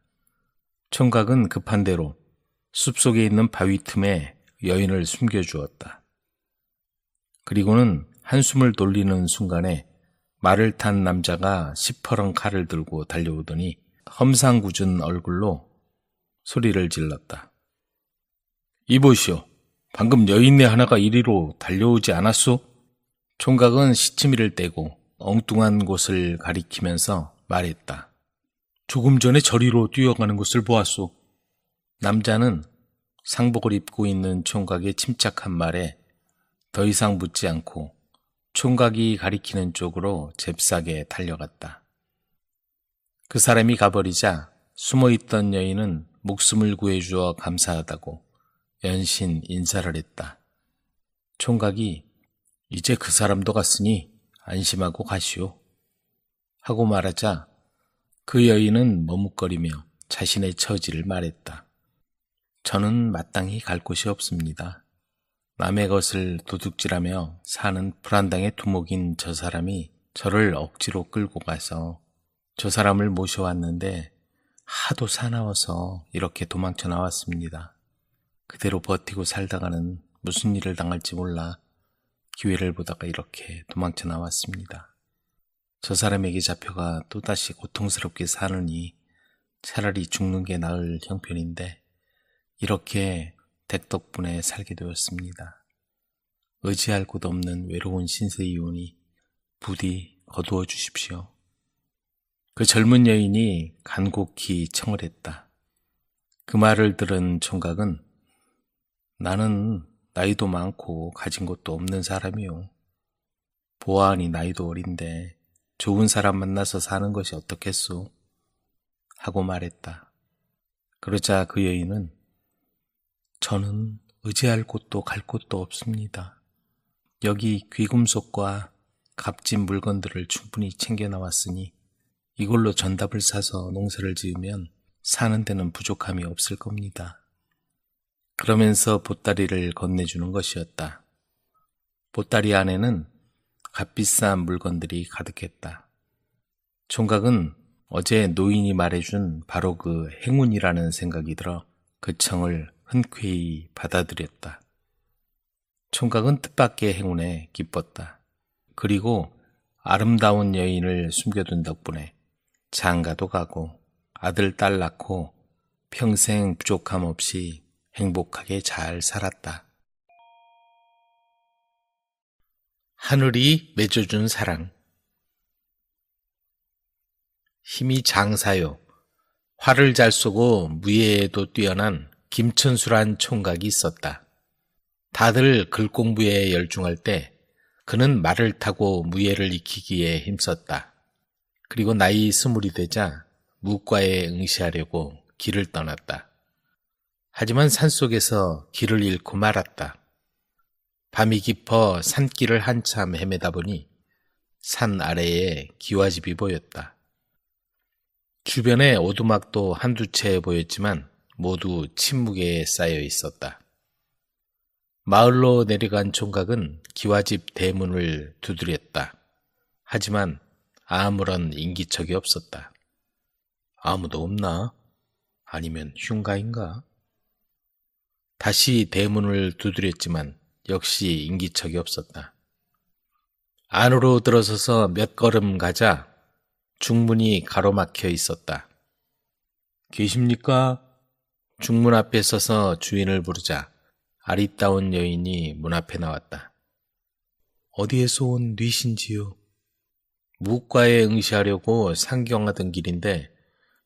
총각은 급한 대로 숲속에 있는 바위 틈에 여인을 숨겨주었다. 그리고는 한숨을 돌리는 순간에 말을 탄 남자가 시퍼런 칼을 들고 달려오더니 험상궂은 얼굴로 소리를 질렀다. 이보시오. 방금 여인네 하나가 이리로 달려오지 않았소? 총각은 시치미를 떼고 엉뚱한 곳을 가리키면서 말했다. 조금 전에 저리로 뛰어가는 것을 보았소. 남자는 상복을 입고 있는 총각의 침착한 말에 더 이상 묻지 않고 총각이 가리키는 쪽으로 잽싸게 달려갔다. 그 사람이 가버리자 숨어있던 여인은 목숨을 구해주어 감사하다고 연신 인사를 했다. 총각이 이제 그 사람도 갔으니 안심하고 가시오 하고 말하자 그 여인은 머뭇거리며 자신의 처지를 말했다. 저는 마땅히 갈 곳이 없습니다. 남의 것을 도둑질하며 사는 불안당의 두목인 저 사람이 저를 억지로 끌고 가서 저 사람을 모셔왔는데 하도 사나워서 이렇게 도망쳐 나왔습니다. 그대로 버티고 살다가는 무슨 일을 당할지 몰라 기회를 보다가 이렇게 도망쳐 나왔습니다. 저 사람에게 잡혀가 또다시 고통스럽게 사느니 차라리 죽는 게 나을 형편인데 이렇게 댁 덕분에 살게 되었습니다. 의지할 곳 없는 외로운 신세이오니 부디 거두어 주십시오. 그 젊은 여인이 간곡히 청을 했다. 그 말을 들은 총각은 나는 나이도 많고 가진 것도 없는 사람이요. 보아하니 나이도 어린데 좋은 사람 만나서 사는 것이 어떻겠소? 하고 말했다. 그러자 그 여인은 저는 의지할 곳도 갈 곳도 없습니다. 여기 귀금속과 값진 물건들을 충분히 챙겨 나왔으니 이걸로 전답을 사서 농사를 지으면 사는 데는 부족함이 없을 겁니다. 그러면서 보따리를 건네주는 것이었다. 보따리 안에는 값비싼 물건들이 가득했다. 총각은 어제 노인이 말해준 바로 그 행운이라는 생각이 들어 그 청을 흔쾌히 받아들였다. 총각은 뜻밖의 행운에 기뻤다. 그리고 아름다운 여인을 숨겨둔 덕분에 장가도 가고 아들, 딸 낳고 평생 부족함 없이 행복하게 잘 살았다. 하늘이 맺어준 사랑. 힘이 장사요. 활을 잘 쏘고 무예에도 뛰어난 김천수란 총각이 있었다. 다들 글 공부에 열중할 때 그는 말을 타고 무예를 익히기에 힘썼다. 그리고 나이 20이 되자 무과에 응시하려고 길을 떠났다. 하지만 산속에서 길을 잃고 말았다. 밤이 깊어 산길을 한참 헤매다 보니 산 아래에 기와집이 보였다. 주변에 오두막도 한두 채 보였지만 모두 침묵에 쌓여 있었다. 마을로 내려간 총각은 기와집 대문을 두드렸다. 하지만 아무런 인기척이 없었다. 아무도 없나? 아니면 흉가인가? 다시 대문을 두드렸지만 역시 인기척이 없었다. 안으로 들어서서 몇 걸음 가자 중문이 가로막혀 있었다. 계십니까? 중문 앞에 서서 주인을 부르자 아리따운 여인이 문 앞에 나왔다. 어디에서 온 뉘신지요? 무과에 응시하려고 상경하던 길인데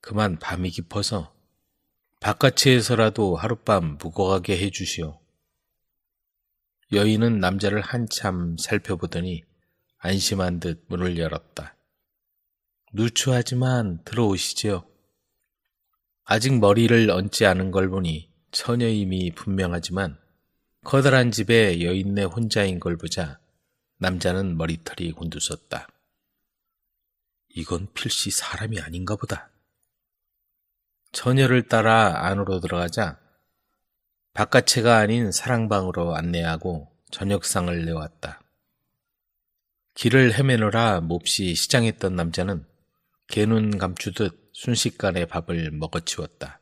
그만 밤이 깊어서 바깥에서라도 하룻밤 묵어가게 해주시오. 여인은 남자를 한참 살펴보더니 안심한 듯 문을 열었다. 누추하지만 들어오시지요. 아직 머리를 얹지 않은 걸 보니 처녀임이 분명하지만 커다란 집에 여인네 혼자인 걸 보자 남자는 머리털이 곤두섰다. 이건 필시 사람이 아닌가 보다. 처녀를 따라 안으로 들어가자 바깥채가 아닌 사랑방으로 안내하고 저녁상을 내왔다. 길을 헤매느라 몹시 시장했던 남자는 개눈 감추듯 순식간에 밥을 먹어치웠다.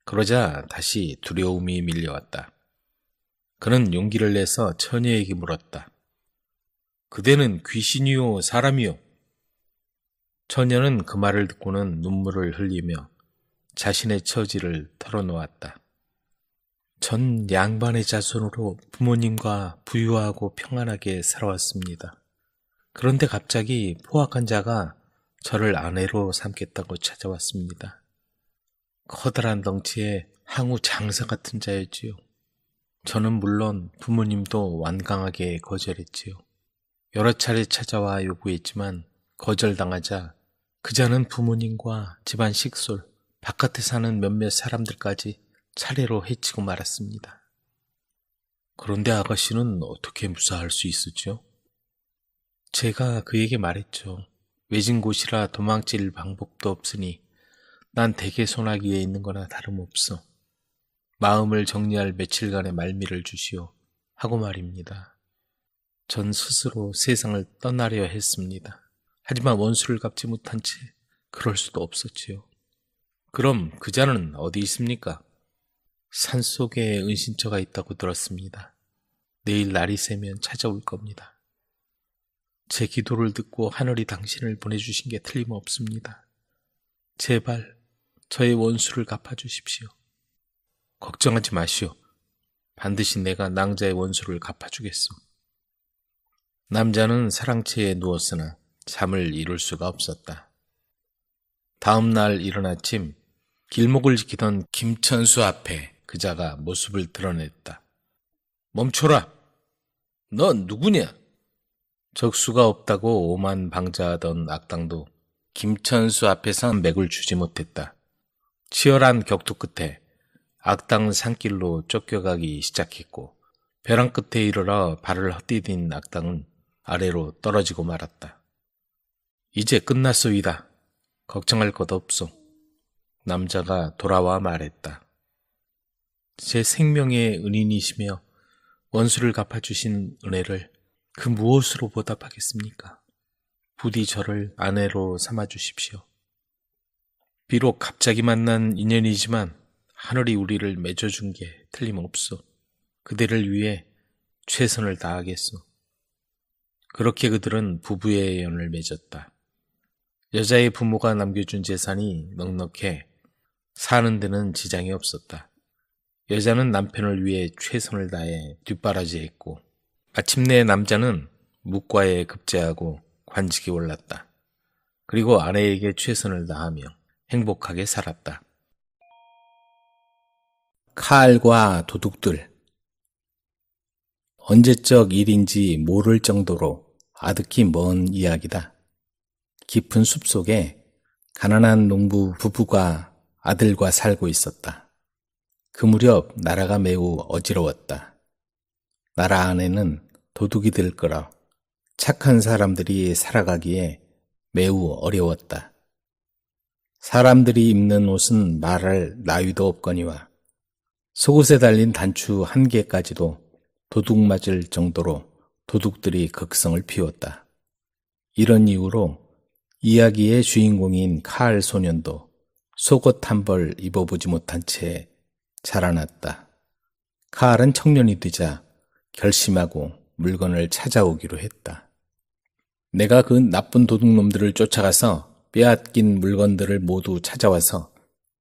그러자 다시 두려움이 밀려왔다. 그는 용기를 내서 처녀에게 물었다. 그대는 귀신이요, 사람이요? 처녀는 그 말을 듣고는 눈물을 흘리며 자신의 처지를 털어놓았다. 전 양반의 자손으로 부모님과 부유하고 평안하게 살아왔습니다. 그런데 갑자기 포악한 자가 저를 아내로 삼겠다고 찾아왔습니다. 커다란 덩치에 항우 장사 같은 자였지요. 저는 물론 부모님도 완강하게 거절했지요. 여러 차례 찾아와 요구했지만 거절당하자 그 자는 부모님과 집안 식솔, 바깥에 사는 몇몇 사람들까지 차례로 해치고 말았습니다. 그런데 아가씨는 어떻게 무사할 수 있었죠? 제가 그에게 말했죠. 외진 곳이라 도망칠 방법도 없으니 난 댁의 소나기에 있는 거나 다름없어. 마음을 정리할 며칠간의 말미를 주시오. 하고 말입니다. 전 스스로 세상을 떠나려 했습니다. 하지만 원수를 갚지 못한 채 그럴 수도 없었지요. 그럼 그자는 어디 있습니까? 산속에 은신처가 있다고 들었습니다. 내일 날이 새면 찾아올 겁니다. 제 기도를 듣고 하늘이 당신을 보내주신 게 틀림없습니다. 제발 저의 원수를 갚아주십시오. 걱정하지 마시오. 반드시 내가 낭자의 원수를 갚아주겠소. 남자는 사랑채에 누웠으나 잠을 이룰 수가 없었다. 다음 날 이른 아침 길목을 지키던 김천수 앞에 그자가 모습을 드러냈다. 멈춰라! 넌 누구냐? 적수가 없다고 오만방자하던 악당도 김천수 앞에서 맥을 주지 못했다. 치열한 격투 끝에 악당 산길로 쫓겨가기 시작했고 벼랑 끝에 이르러 발을 헛디딘 악당은 아래로 떨어지고 말았다. 이제 끝났소이다. 걱정할 것 없소. 남자가 돌아와 말했다. 제 생명의 은인이시며 원수를 갚아주신 은혜를 그 무엇으로 보답하겠습니까? 부디 저를 아내로 삼아주십시오. 비록 갑자기 만난 인연이지만 하늘이 우리를 맺어준 게 틀림없소. 그대를 위해 최선을 다하겠소. 그렇게 그들은 부부의 연을 맺었다. 여자의 부모가 남겨준 재산이 넉넉해 사는 데는 지장이 없었다. 여자는 남편을 위해 최선을 다해 뒷바라지했고 마침내 남자는 묵과에 급제하고 관직이 올랐다. 그리고 아내에게 최선을 다하며 행복하게 살았다. 칼과 도둑들. 언제적 일인지 모를 정도로 아득히 먼 이야기다. 깊은 숲속에 가난한 농부 부부가 아들과 살고 있었다. 그 무렵 나라가 매우 어지러웠다. 나라 안에는 도둑이 들끓어 착한 사람들이 살아가기에 매우 어려웠다. 사람들이 입는 옷은 말할 나위도 없거니와 속옷에 달린 단추 한 개까지도 도둑 맞을 정도로 도둑들이 극성을 피웠다. 이런 이유로 이야기의 주인공인 칼 소년도 속옷 한 벌 입어보지 못한 채 자라났다. 칼은 청년이 되자 결심하고 물건을 찾아오기로 했다. 내가 그 나쁜 도둑놈들을 쫓아가서 빼앗긴 물건들을 모두 찾아와서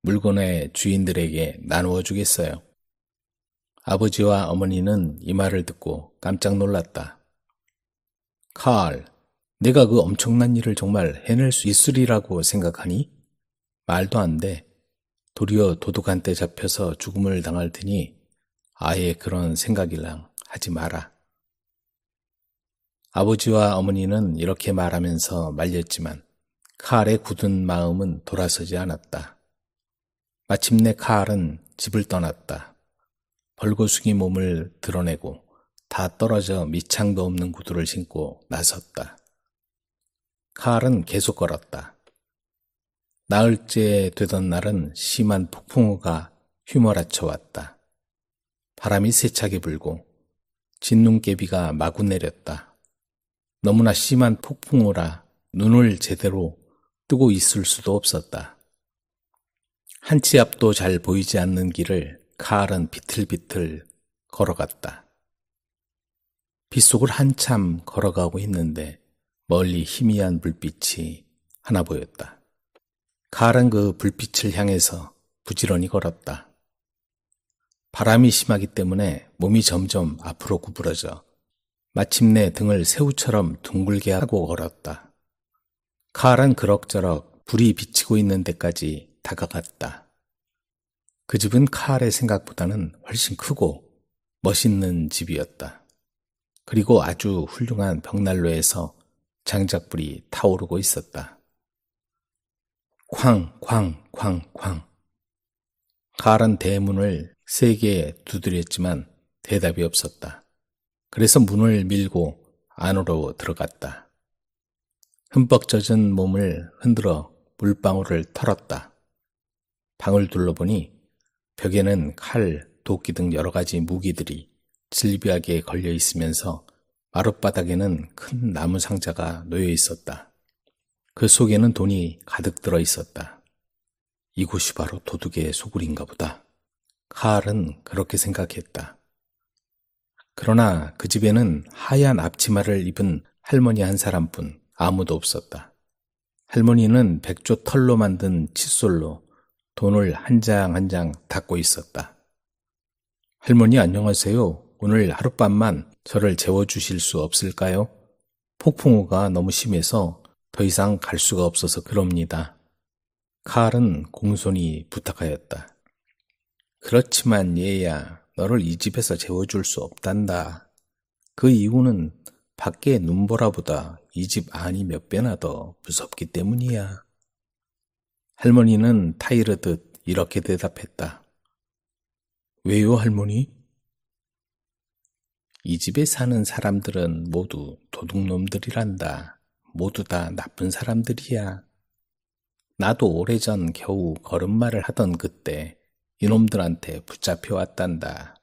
물건의 주인들에게 나누어 주겠어요. 아버지와 어머니는 이 말을 듣고 깜짝 놀랐다. 칼, 내가 그 엄청난 일을 정말 해낼 수 있으리라고 생각하니? 말도 안 돼. 도리어 도둑한테 잡혀서 죽음을 당할 테니 아예 그런 생각이랑 하지 마라. 아버지와 어머니는 이렇게 말하면서 말렸지만 칼의 굳은 마음은 돌아서지 않았다. 마침내 칼은 집을 떠났다. 벌거숭이 몸을 드러내고 다 떨어져 밑창도 없는 구두를 신고 나섰다. 칼은 계속 걸었다. 나흘째 되던 날은 심한 폭풍우가 휘몰아쳐 왔다. 바람이 세차게 불고 진눈깨비가 마구 내렸다. 너무나 심한 폭풍우라 눈을 제대로 뜨고 있을 수도 없었다. 한 치 앞도 잘 보이지 않는 길을 칼은 비틀비틀 걸어갔다. 빗속을 한참 걸어가고 있는데 멀리 희미한 불빛이 하나 보였다. 칼은 그 불빛을 향해서 부지런히 걸었다. 바람이 심하기 때문에 몸이 점점 앞으로 구부러져 마침내 등을 새우처럼 둥글게 하고 걸었다. 칼은 그럭저럭 불이 비치고 있는 데까지 다가갔다. 그 집은 칼의 생각보다는 훨씬 크고 멋있는 집이었다. 그리고 아주 훌륭한 벽난로에서 장작불이 타오르고 있었다. 쾅, 쾅, 쾅, 쾅. 칼은 대문을 세게 두드렸지만 대답이 없었다. 그래서 문을 밀고 안으로 들어갔다. 흠뻑 젖은 몸을 흔들어 물방울을 털었다. 방을 둘러보니 벽에는 칼, 도끼 등 여러 가지 무기들이 질비하게 걸려 있으면서 마룻바닥에는 큰 나무 상자가 놓여 있었다. 그 속에는 돈이 가득 들어 있었다. 이곳이 바로 도둑의 소굴인가 보다. 칼은 그렇게 생각했다. 그러나 그 집에는 하얀 앞치마를 입은 할머니 한 사람뿐 아무도 없었다. 할머니는 백조 털로 만든 칫솔로 돈을 한 장 한 장 닦고 있었다. 할머니 안녕하세요. 오늘 하룻밤만 저를 재워주실 수 없을까요? 폭풍우가 너무 심해서 더 이상 갈 수가 없어서 그럽니다. 칼은 공손히 부탁하였다. 그렇지만 얘야, 너를 이 집에서 재워줄 수 없단다. 그 이유는 밖에 눈보라보다 이 집 안이 몇 배나 더 무섭기 때문이야. 할머니는 타이르듯 이렇게 대답했다. 왜요, 할머니? 이 집에 사는 사람들은 모두 도둑놈들이란다. 모두 다 나쁜 사람들이야. 나도 오래전 겨우 걸음마를 하던 그때 이놈들한테 붙잡혀 왔단다.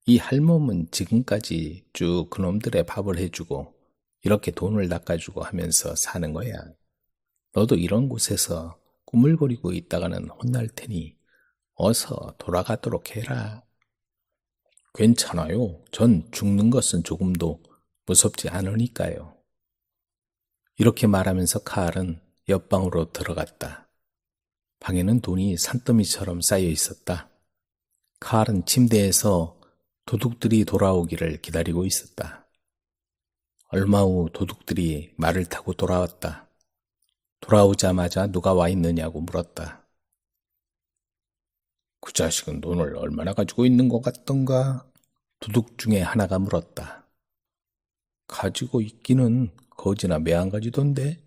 이 할멈은 지금까지 쭉 그놈들의 밥을 해주고 이렇게 돈을 낚아주고 하면서 사는 거야. 너도 이런 곳에서 꾸물거리고 있다가는 혼날 테니 어서 돌아가도록 해라. 괜찮아요. 전 죽는 것은 조금도 무섭지 않으니까요. 이렇게 말하면서 칼은 옆방으로 들어갔다. 방에는 돈이 산더미처럼 쌓여 있었다. 칼은 침대에서 도둑들이 돌아오기를 기다리고 있었다. 얼마 후 도둑들이 말을 타고 돌아왔다. 돌아오자마자 누가 와 있느냐고 물었다. 그 자식은 돈을 얼마나 가지고 있는 것 같던가? 도둑 중에 하나가 물었다. 가지고 있기는 거지나 매한 가지던데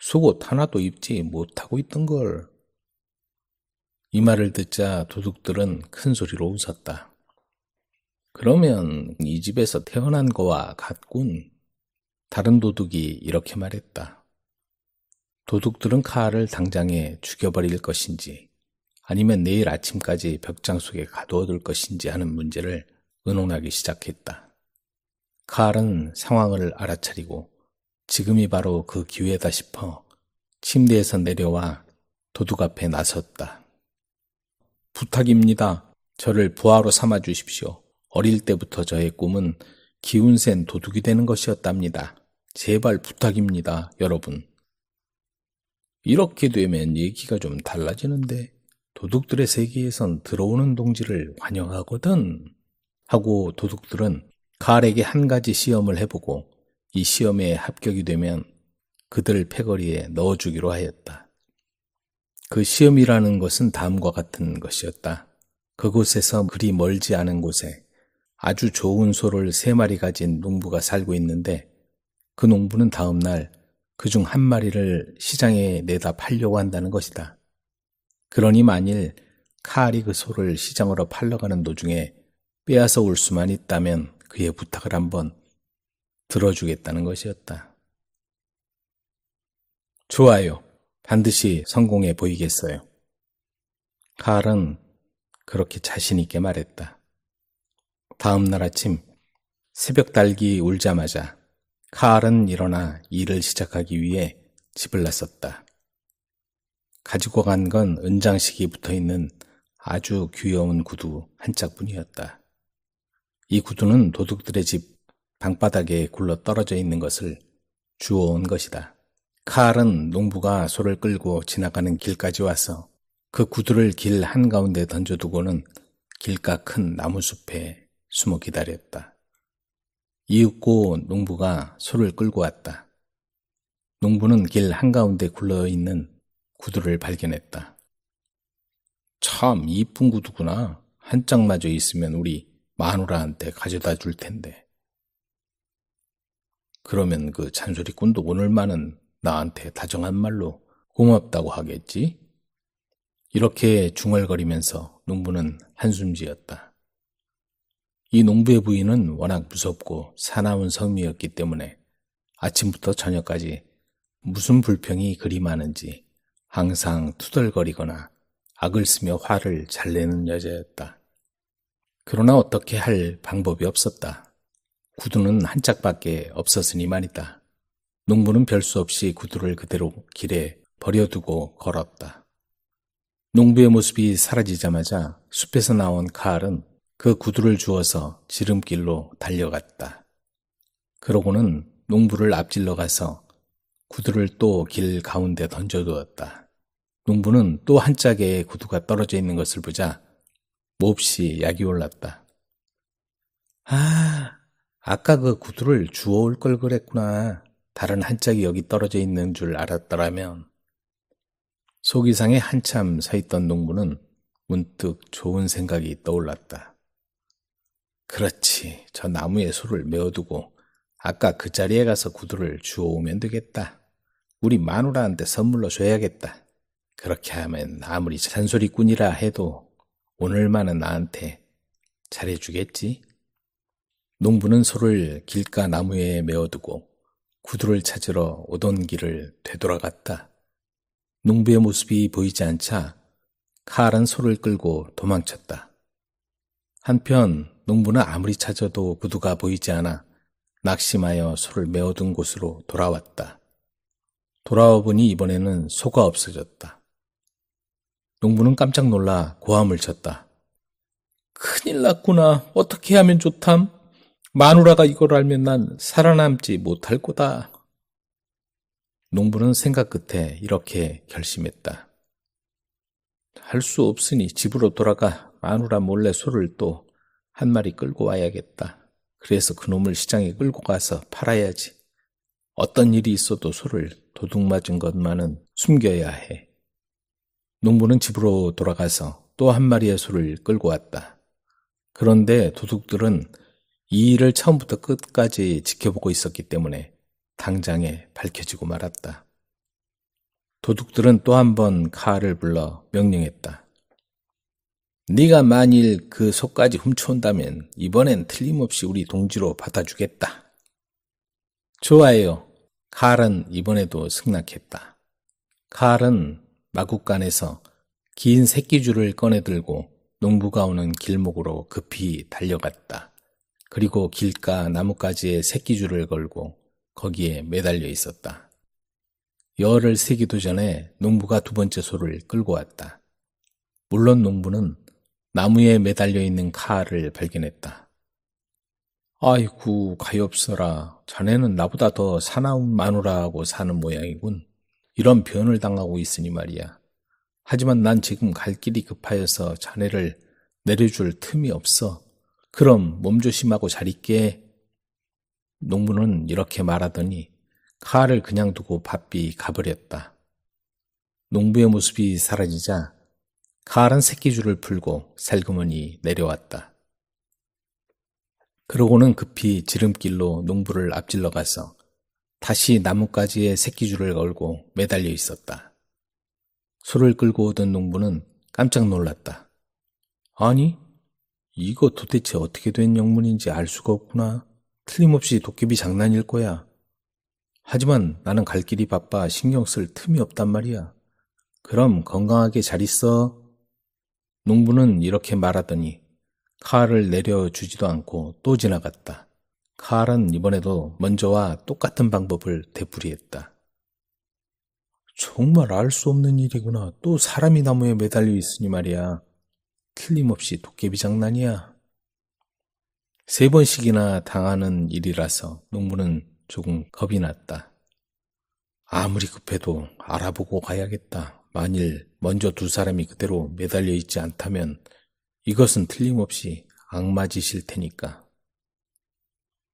속옷 하나도 입지 못하고 있던걸. 이 말을 듣자 도둑들은 큰 소리로 웃었다. 그러면 이 집에서 태어난 거와 같군. 다른 도둑이 이렇게 말했다. 도둑들은 칼을 당장에 죽여버릴 것인지 아니면 내일 아침까지 벽장 속에 가두어둘 것인지 하는 문제를 의논하기 시작했다. 칼은 상황을 알아차리고 지금이 바로 그 기회다 싶어 침대에서 내려와 도둑 앞에 나섰다. 부탁입니다. 저를 부하로 삼아 주십시오. 어릴 때부터 저의 꿈은 기운센 도둑이 되는 것이었답니다. 제발 부탁입니다, 여러분. 이렇게 되면 얘기가 좀 달라지는데 도둑들의 세계에선 들어오는 동지를 환영하거든. 하고 도둑들은 칼에게 한 가지 시험을 해보고 이 시험에 합격이 되면 그들 패거리에 넣어주기로 하였다. 그 시험이라는 것은 다음과 같은 것이었다. 그곳에서 그리 멀지 않은 곳에 아주 좋은 소를 3마리 가진 농부가 살고 있는데 그 농부는 다음 날 그중 한 마리를 시장에 내다 팔려고 한다는 것이다. 그러니 만일 칼이 그 소를 시장으로 팔러 가는 도중에 빼앗아 올 수만 있다면 그의 부탁을 한번 들어주겠다는 것이었다. 좋아요. 반드시 성공해 보이겠어요. 칼은 그렇게 자신 있게 말했다. 다음 날 아침 새벽 달기 울자마자 칼은 일어나 일을 시작하기 위해 집을 나섰다. 가지고 간 건 은장식이 붙어있는 아주 귀여운 구두 한 짝뿐이었다. 이 구두는 도둑들의 집 방바닥에 굴러 떨어져 있는 것을 주워온 것이다. 칼은 농부가 소를 끌고 지나가는 길까지 와서 그 구두를 길 한가운데 던져두고는 길가 큰 나무숲에 숨어 기다렸다. 이윽고 농부가 소를 끌고 왔다. 농부는 길 한가운데 굴러있는 구두를 발견했다. 참 이쁜 구두구나. 한 짝마저 있으면 우리 마누라한테 가져다 줄 텐데. 그러면 그 잔소리꾼도 오늘만은 나한테 다정한 말로 고맙다고 하겠지? 이렇게 중얼거리면서 농부는 한숨 지었다. 이 농부의 부인은 워낙 무섭고 사나운 성미였기 때문에 아침부터 저녁까지 무슨 불평이 그리 많은지 항상 투덜거리거나 악을 쓰며 화를 잘 내는 여자였다. 그러나 어떻게 할 방법이 없었다. 구두는 한 짝밖에 없었으니 말이다. 농부는 별 수 없이 구두를 그대로 길에 버려두고 걸었다. 농부의 모습이 사라지자마자 숲에서 나온 카알은 그 구두를 주워서 지름길로 달려갔다. 그러고는 농부를 앞질러 가서 구두를 또 길 가운데 던져두었다. 농부는 또 한 짝의 구두가 떨어져 있는 것을 보자 몹시 약이 올랐다. 아까 그 구두를 주워올 걸 그랬구나. 다른 한 짝이 여기 떨어져 있는 줄 알았더라면. 속이상에 한참 서 있던 농부는 문득 좋은 생각이 떠올랐다. 그렇지, 저 나무에 소를 메어두고 아까 그 자리에 가서 구두를 주워오면 되겠다. 우리 마누라한테 선물로 줘야겠다. 그렇게 하면 아무리 잔소리꾼이라 해도 오늘만은 나한테 잘해주겠지? 농부는 소를 길가 나무에 메어두고 구두를 찾으러 오던 길을 되돌아갔다. 농부의 모습이 보이지 않자 카알은 소를 끌고 도망쳤다. 한편 농부는 아무리 찾아도 구두가 보이지 않아 낙심하여 소를 메어둔 곳으로 돌아왔다. 돌아와 보니 이번에는 소가 없어졌다. 농부는 깜짝 놀라 고함을 쳤다. 큰일 났구나. 어떻게 하면 좋담? 마누라가 이걸 알면 난 살아남지 못할 거다. 농부는 생각 끝에 이렇게 결심했다. 할 수 없으니 집으로 돌아가 마누라 몰래 소를 또 한 마리 끌고 와야겠다. 그래서 그놈을 시장에 끌고 가서 팔아야지. 어떤 일이 있어도 소를 도둑 맞은 것만은 숨겨야 해. 농부는 집으로 돌아가서 또 한 마리의 소를 끌고 왔다. 그런데 도둑들은 이 일을 처음부터 끝까지 지켜보고 있었기 때문에 당장에 밝혀지고 말았다. 도둑들은 또 한 번 카알을 불러 명령했다. 네가 만일 그 소까지 훔쳐온다면 이번엔 틀림없이 우리 동지로 받아주겠다. 좋아요. 카알은 이번에도 승낙했다. 카알은 마구간에서 긴 새끼줄을 꺼내들고 농부가 오는 길목으로 급히 달려갔다. 그리고 길가 나뭇가지에 새끼줄을 걸고 거기에 매달려 있었다. 열을 세기도 전에 농부가 두 번째 소를 끌고 왔다. 물론 농부는 나무에 매달려 있는 카알을 발견했다. 아이고 가엾어라. 자네는 나보다 더 사나운 마누라하고 사는 모양이군. 이런 변을 당하고 있으니 말이야. 하지만 난 지금 갈 길이 급하여서 자네를 내려줄 틈이 없어. 그럼 몸조심하고 잘 있게. 농부는 이렇게 말하더니 카알을 그냥 두고 바삐 가버렸다. 농부의 모습이 사라지자 카알은 새끼줄을 풀고 살그머니 내려왔다. 그러고는 급히 지름길로 농부를 앞질러 가서 다시 나뭇가지에 새끼줄을 걸고 매달려 있었다. 소를 끌고 오던 농부는 깜짝 놀랐다. 아니, 이거 도대체 어떻게 된 영문인지 알 수가 없구나. 틀림없이 도깨비 장난일 거야. 하지만 나는 갈 길이 바빠 신경 쓸 틈이 없단 말이야. 그럼 건강하게 잘 있어. 농부는 이렇게 말하더니 카알을 내려주지도 않고 또 지나갔다. 카알은 이번에도 먼저와 똑같은 방법을 되풀이했다. 정말 알 수 없는 일이구나. 또 사람이 나무에 매달려 있으니 말이야. 틀림없이 도깨비 장난이야. 3번씩이나 당하는 일이라서 농부는 조금 겁이 났다. 아무리 급해도 알아보고 가야겠다. 만일 먼저 두 사람이 그대로 매달려 있지 않다면 이것은 틀림없이 악마짓일 테니까.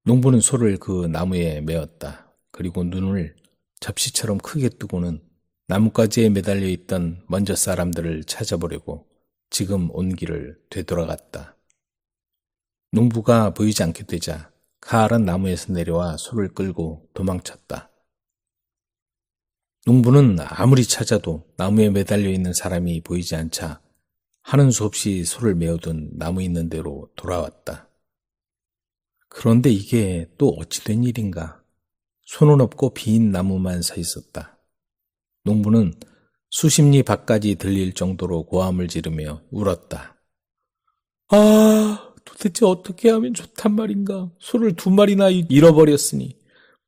농부는 소를 그 나무에 메었다. 그리고 눈을 접시처럼 크게 뜨고는 나뭇가지에 매달려 있던 먼저 사람들을 찾아보려고 지금 온 길을 되돌아갔다. 농부가 보이지 않게 되자 카알은 나무에서 내려와 소를 끌고 도망쳤다. 농부는 아무리 찾아도 나무에 매달려 있는 사람이 보이지 않자 하는 수 없이 소를 메어둔 나무 있는 데로 돌아왔다. 그런데 이게 또 어찌된 일인가. 손은 없고 빈 나무만 서 있었다. 농부는 수십 리 밖까지 들릴 정도로 고함을 지르며 울었다. 아, 도대체 어떻게 하면 좋단 말인가. 소를 2마리나 잃어버렸으니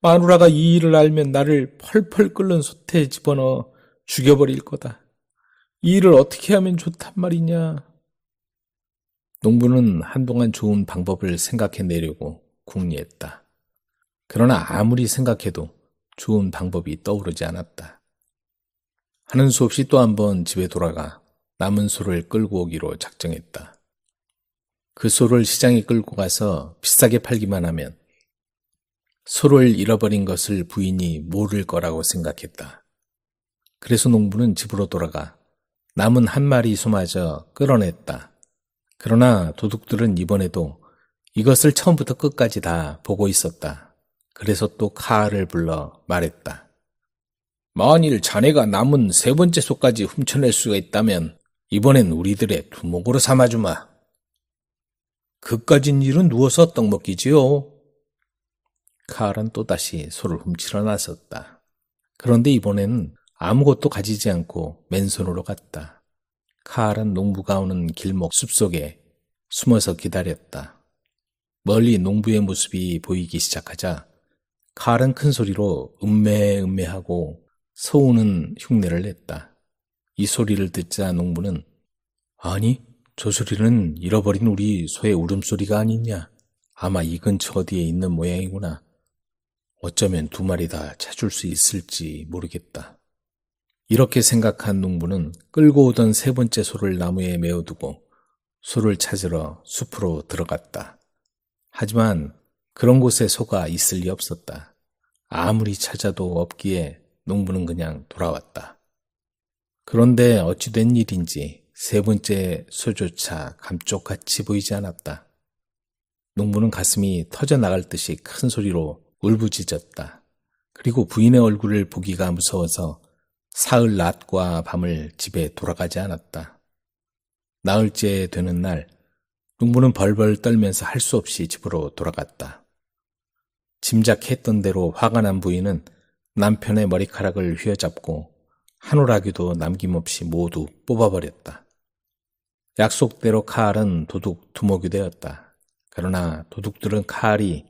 마누라가 이 일을 알면 나를 펄펄 끓는 솥에 집어넣어 죽여버릴 거다. 이 일을 어떻게 하면 좋단 말이냐. 농부는 한동안 좋은 방법을 생각해내려고 궁리했다. 그러나 아무리 생각해도 좋은 방법이 떠오르지 않았다. 하는 수 없이 또 한 번 집에 돌아가 남은 소를 끌고 오기로 작정했다. 그 소를 시장에 끌고 가서 비싸게 팔기만 하면 소를 잃어버린 것을 부인이 모를 거라고 생각했다. 그래서 농부는 집으로 돌아가 남은 1마리 소마저 끌어냈다. 그러나 도둑들은 이번에도 이것을 처음부터 끝까지 다 보고 있었다. 그래서 또 카알을 불러 말했다. 만일 자네가 남은 3번째 소까지 훔쳐낼 수가 있다면 이번엔 우리들의 두목으로 삼아주마. 그까진 일은 누워서 떡 먹기지요. 카알은 또다시 소를 훔치러 나섰다. 그런데 이번에는 아무것도 가지지 않고 맨손으로 갔다. 카알은 농부가 오는 길목 숲속에 숨어서 기다렸다. 멀리 농부의 모습이 보이기 시작하자 카알은 큰 소리로 음매하고 서우는 흉내를 냈다. 이 소리를 듣자 농부는 아니, 저 소리는 잃어버린 우리 소의 울음소리가 아니냐. 아마 이 근처 어디에 있는 모양이구나. 어쩌면 2마리 다 찾을 수 있을지 모르겠다. 이렇게 생각한 농부는 끌고 오던 3번째 소를 나무에 메어두고 소를 찾으러 숲으로 들어갔다. 하지만 그런 곳에 소가 있을 리 없었다. 아무리 찾아도 없기에 농부는 그냥 돌아왔다. 그런데 어찌 된 일인지 3번째 소조차 감쪽같이 보이지 않았다. 농부는 가슴이 터져나갈 듯이 큰 소리로 울부짖었다. 그리고 부인의 얼굴을 보기가 무서워서 사흘 낮과 밤을 집에 돌아가지 않았다. 나흘째 되는 날 농부는 벌벌 떨면서 할 수 없이 집으로 돌아갔다. 짐작했던 대로 화가 난 부인은 남편의 머리카락을 휘어잡고 한 오라기도 남김없이 모두 뽑아버렸다. 약속대로 카알은 도둑 두목이 되었다. 그러나 도둑들은 카알이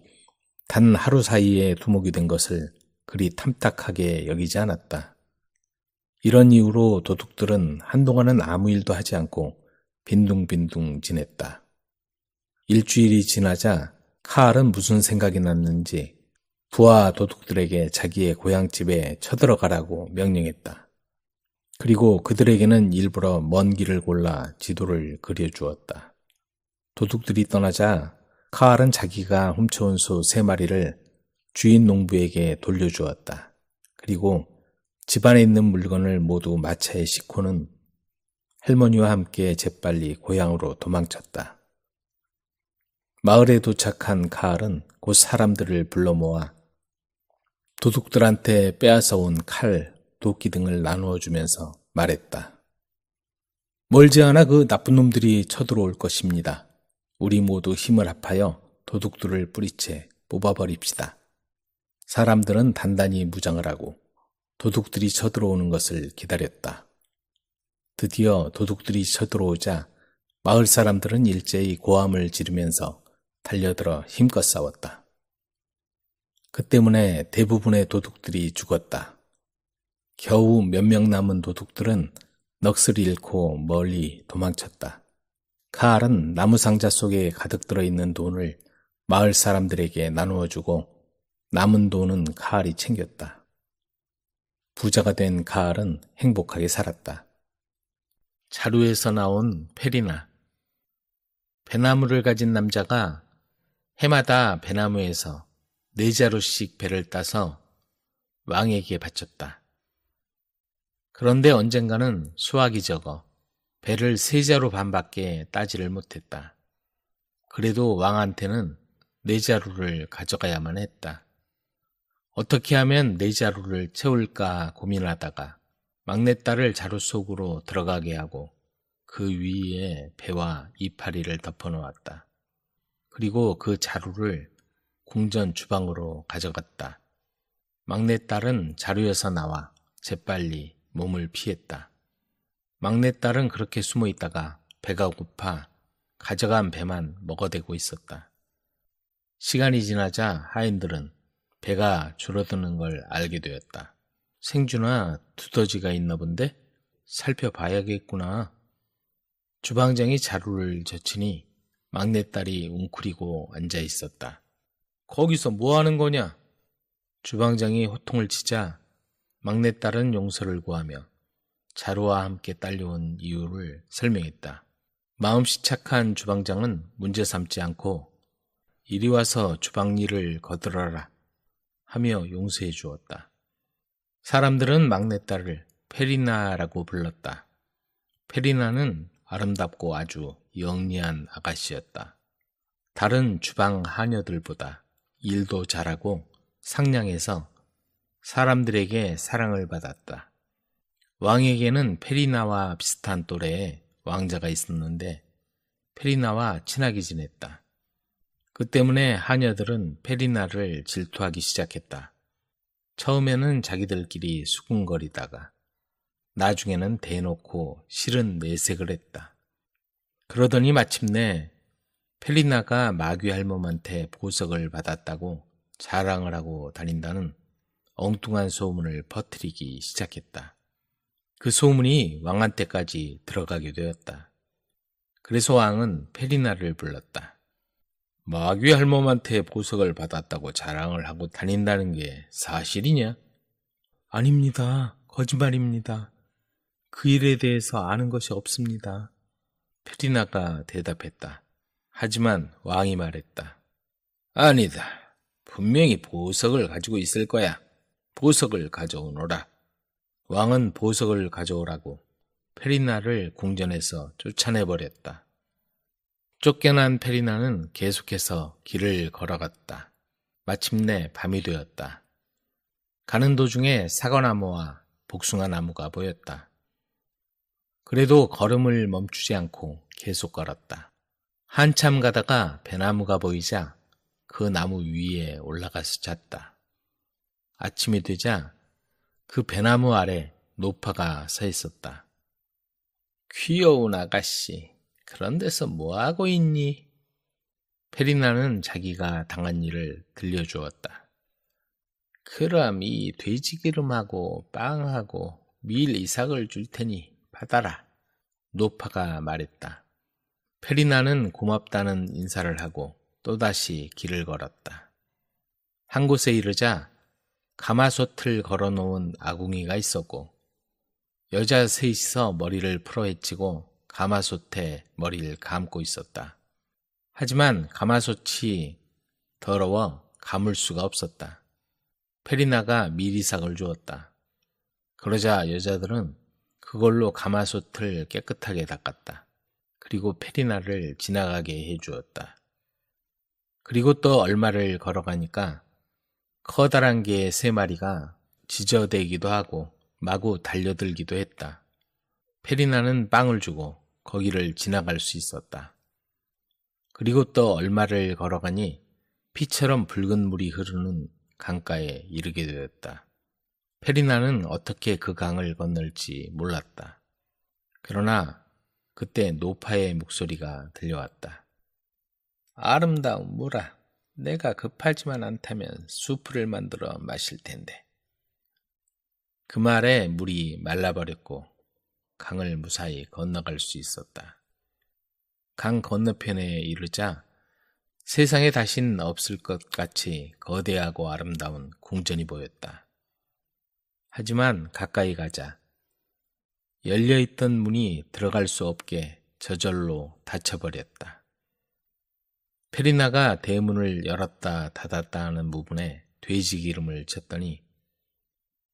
단 하루 사이에 두목이 된 것을 그리 탐탁하게 여기지 않았다. 이런 이유로 도둑들은 한동안은 아무 일도 하지 않고 빈둥빈둥 지냈다. 일주일이 지나자 카알은 무슨 생각이 났는지 부하 도둑들에게 자기의 고향집에 쳐들어가라고 명령했다. 그리고 그들에게는 일부러 먼 길을 골라 지도를 그려주었다. 도둑들이 떠나자 카알은 자기가 훔쳐온 소 3마리를 주인 농부에게 돌려주었다. 그리고 집안에 있는 물건을 모두 마차에 싣고는 할머니와 함께 재빨리 고향으로 도망쳤다. 마을에 도착한 카알은 곧 사람들을 불러 모아 도둑들한테 빼앗아온 칼, 도끼 등을 나누어 주면서 말했다. 멀지 않아 그 나쁜 놈들이 쳐들어올 것입니다. 우리 모두 힘을 합하여 도둑들을 뿌리채 뽑아버립시다. 사람들은 단단히 무장을 하고 도둑들이 쳐들어오는 것을 기다렸다. 드디어 도둑들이 쳐들어오자 마을 사람들은 일제히 고함을 지르면서 달려들어 힘껏 싸웠다. 그 때문에 대부분의 도둑들이 죽었다. 겨우 몇 명 남은 도둑들은 넋을 잃고 멀리 도망쳤다. 카알은 나무 상자 속에 가득 들어있는 돈을 마을 사람들에게 나누어 주고 남은 돈은 카알이 챙겼다. 부자가 된 카알은 행복하게 살았다. 자루에서 나온 페리나. 배나무를 가진 남자가 해마다 배나무에서 4자루씩 배를 따서 왕에게 바쳤다. 그런데 언젠가는 수확이 적어 배를 3자루 반밖에 따지를 못했다. 그래도 왕한테는 4자루를 가져가야만 했다. 어떻게 하면 4자루를 채울까 고민하다가 막내딸을 자루 속으로 들어가게 하고 그 위에 배와 이파리를 덮어놓았다. 그리고 그 자루를 궁전 주방으로 가져갔다. 막내딸은 자루에서 나와 재빨리 몸을 피했다. 막내딸은 그렇게 숨어 있다가 배가 고파 가져간 배만 먹어대고 있었다. 시간이 지나자 하인들은 배가 줄어드는 걸 알게 되었다. 생쥐나 두더지가 있나 본데? 살펴봐야겠구나. 주방장이 자루를 젖히니 막내딸이 웅크리고 앉아 있었다. 거기서 뭐 하는 거냐? 주방장이 호통을 치자 막내딸은 용서를 구하며 자루와 함께 딸려온 이유를 설명했다. 마음씨 착한 주방장은 문제 삼지 않고 이리 와서 주방일을 거들어라 하며 용서해 주었다. 사람들은 막내딸을 페리나라고 불렀다. 페리나는 아름답고 아주 영리한 아가씨였다. 다른 주방 하녀들보다 일도 잘하고 상냥해서 사람들에게 사랑을 받았다. 왕에게는 페리나와 비슷한 또래의 왕자가 있었는데 페리나와 친하게 지냈다. 그 때문에 하녀들은 페리나를 질투하기 시작했다. 처음에는 자기들끼리 수군거리다가 나중에는 대놓고 싫은 내색을 했다. 그러더니 마침내 페리나가 마귀 할멈한테 보석을 받았다고 자랑을 하고 다닌다는 엉뚱한 소문을 퍼뜨리기 시작했다. 그 소문이 왕한테까지 들어가게 되었다. 그래서 왕은 페리나를 불렀다. 마귀 할멈한테 보석을 받았다고 자랑을 하고 다닌다는 게 사실이냐? 아닙니다. 거짓말입니다. 그 일에 대해서 아는 것이 없습니다. 페리나가 대답했다. 하지만 왕이 말했다. 아니다. 분명히 보석을 가지고 있을 거야. 보석을 가져오너라. 왕은 보석을 가져오라고 페리나를 궁전에서 쫓아내버렸다. 쫓겨난 페리나는 계속해서 길을 걸어갔다. 마침내 밤이 되었다. 가는 도중에 사과나무와 복숭아나무가 보였다. 그래도 걸음을 멈추지 않고 계속 걸었다. 한참 가다가 배나무가 보이자 그 나무 위에 올라가서 잤다. 아침이 되자 그 배나무 아래 노파가 서 있었다. 귀여운 아가씨, 그런 데서 뭐하고 있니? 페리나는 자기가 당한 일을 들려주었다. 그럼 이 돼지기름하고 빵하고 밀 이삭을 줄 테니 받아라. 노파가 말했다. 페리나는 고맙다는 인사를 하고 또다시 길을 걸었다. 한 곳에 이르자 가마솥을 걸어놓은 아궁이가 있었고 여자 셋이서 머리를 풀어헤치고 가마솥에 머리를 감고 있었다. 하지만 가마솥이 더러워 감을 수가 없었다. 페리나가 밀이삭을 주었다. 그러자 여자들은 그걸로 가마솥을 깨끗하게 닦았다. 그리고 페리나를 지나가게 해주었다. 그리고 또 얼마를 걸어가니까 커다란 개 3마리가 지저대기도 하고 마구 달려들기도 했다. 페리나는 빵을 주고 거기를 지나갈 수 있었다. 그리고 또 얼마를 걸어가니 피처럼 붉은 물이 흐르는 강가에 이르게 되었다. 페리나는 어떻게 그 강을 건널지 몰랐다. 그러나 그때 노파의 목소리가 들려왔다. 아름다운 물아, 내가 급하지만 않다면 수프를 만들어 마실 텐데. 그 말에 물이 말라버렸고 강을 무사히 건너갈 수 있었다. 강 건너편에 이르자 세상에 다신 없을 것 같이 거대하고 아름다운 궁전이 보였다. 하지만 가까이 가자 열려있던 문이 들어갈 수 없게 저절로 닫혀버렸다. 페리나가 대문을 열었다 닫았다 하는 부분에 돼지 기름을 쳤더니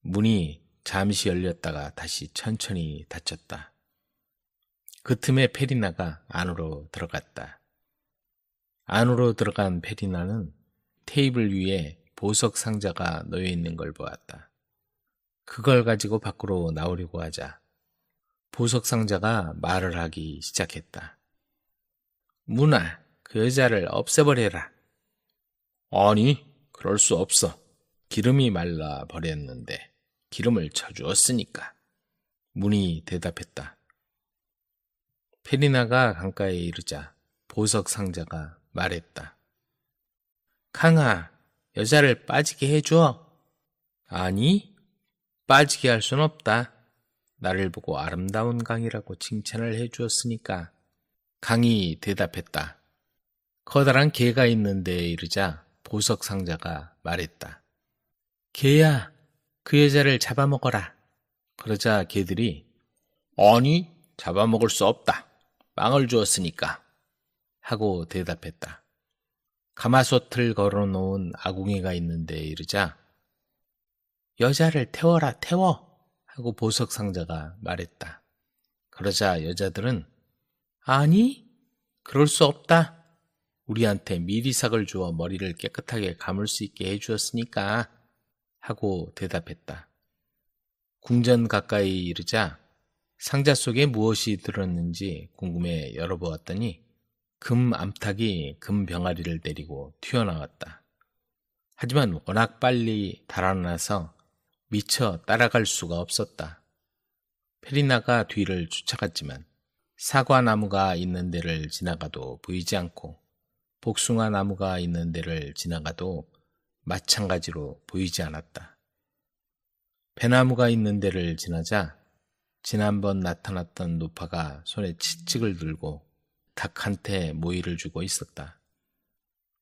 문이 잠시 열렸다가 다시 천천히 닫혔다. 그 틈에 페리나가 안으로 들어갔다. 안으로 들어간 페리나는 테이블 위에 보석 상자가 놓여 있는 걸 보았다. 그걸 가지고 밖으로 나오려고 하자 보석 상자가 말을 하기 시작했다. 문아, 그 여자를 없애버려라. 아니, 그럴 수 없어. 기름이 말라 버렸는데 기름을 쳐주었으니까. 문이 대답했다. 페리나가 강가에 이르자 보석 상자가 말했다. 강아, 여자를 빠지게 해줘. 아니, 빠지게 할 순 없다. 나를 보고 아름다운 강이라고 칭찬을 해주었으니까. 강이 대답했다. 커다란 개가 있는데 이르자 보석 상자가 말했다. 개야, 그 여자를 잡아먹어라. 그러자 개들이 아니, 잡아먹을 수 없다. 빵을 주었으니까. 하고 대답했다. 가마솥을 걸어놓은 아궁이가 있는데 이르자 여자를 태워라, 태워. 하고 보석 상자가 말했다. 그러자 여자들은 아니, 그럴 수 없다. 우리한테 미리삭을 주어 머리를 깨끗하게 감을 수 있게 해주었으니까. 하고 대답했다. 궁전 가까이 이르자 상자 속에 무엇이 들었는지 궁금해 열어보았더니 금 암탉이 금 병아리를 데리고 튀어나왔다. 하지만 워낙 빨리 달아나서 미처 따라갈 수가 없었다. 페리나가 뒤를 쫓아갔지만 사과나무가 있는 데를 지나가도 보이지 않고 복숭아 나무가 있는 데를 지나가도 마찬가지로 보이지 않았다. 배나무가 있는 데를 지나자 지난번 나타났던 노파가 손에 치찍을 들고 닭한테 모이를 주고 있었다.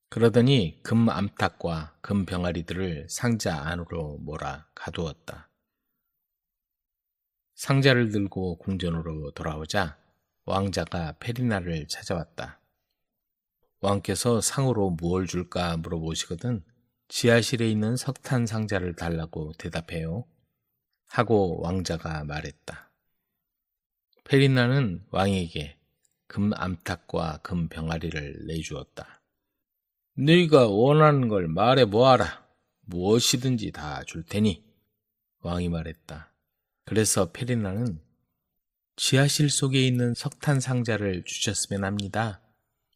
그러더니 금 암탉과 금 병아리들을 상자 안으로 몰아 가두었다. 상자를 들고 궁전으로 돌아오자 왕자가 페리나를 찾아왔다. 왕께서 상으로 무엇을 줄까 물어보시거든 지하실에 있는 석탄 상자를 달라고 대답해요. 하고 왕자가 말했다. 페리나는 왕에게 금 암탉과 금 병아리를 내주었다. 네가 원하는 걸 말해 보아라. 무엇이든지 다 줄 테니. 왕이 말했다. 그래서 페리나는 지하실 속에 있는 석탄 상자를 주셨으면 합니다.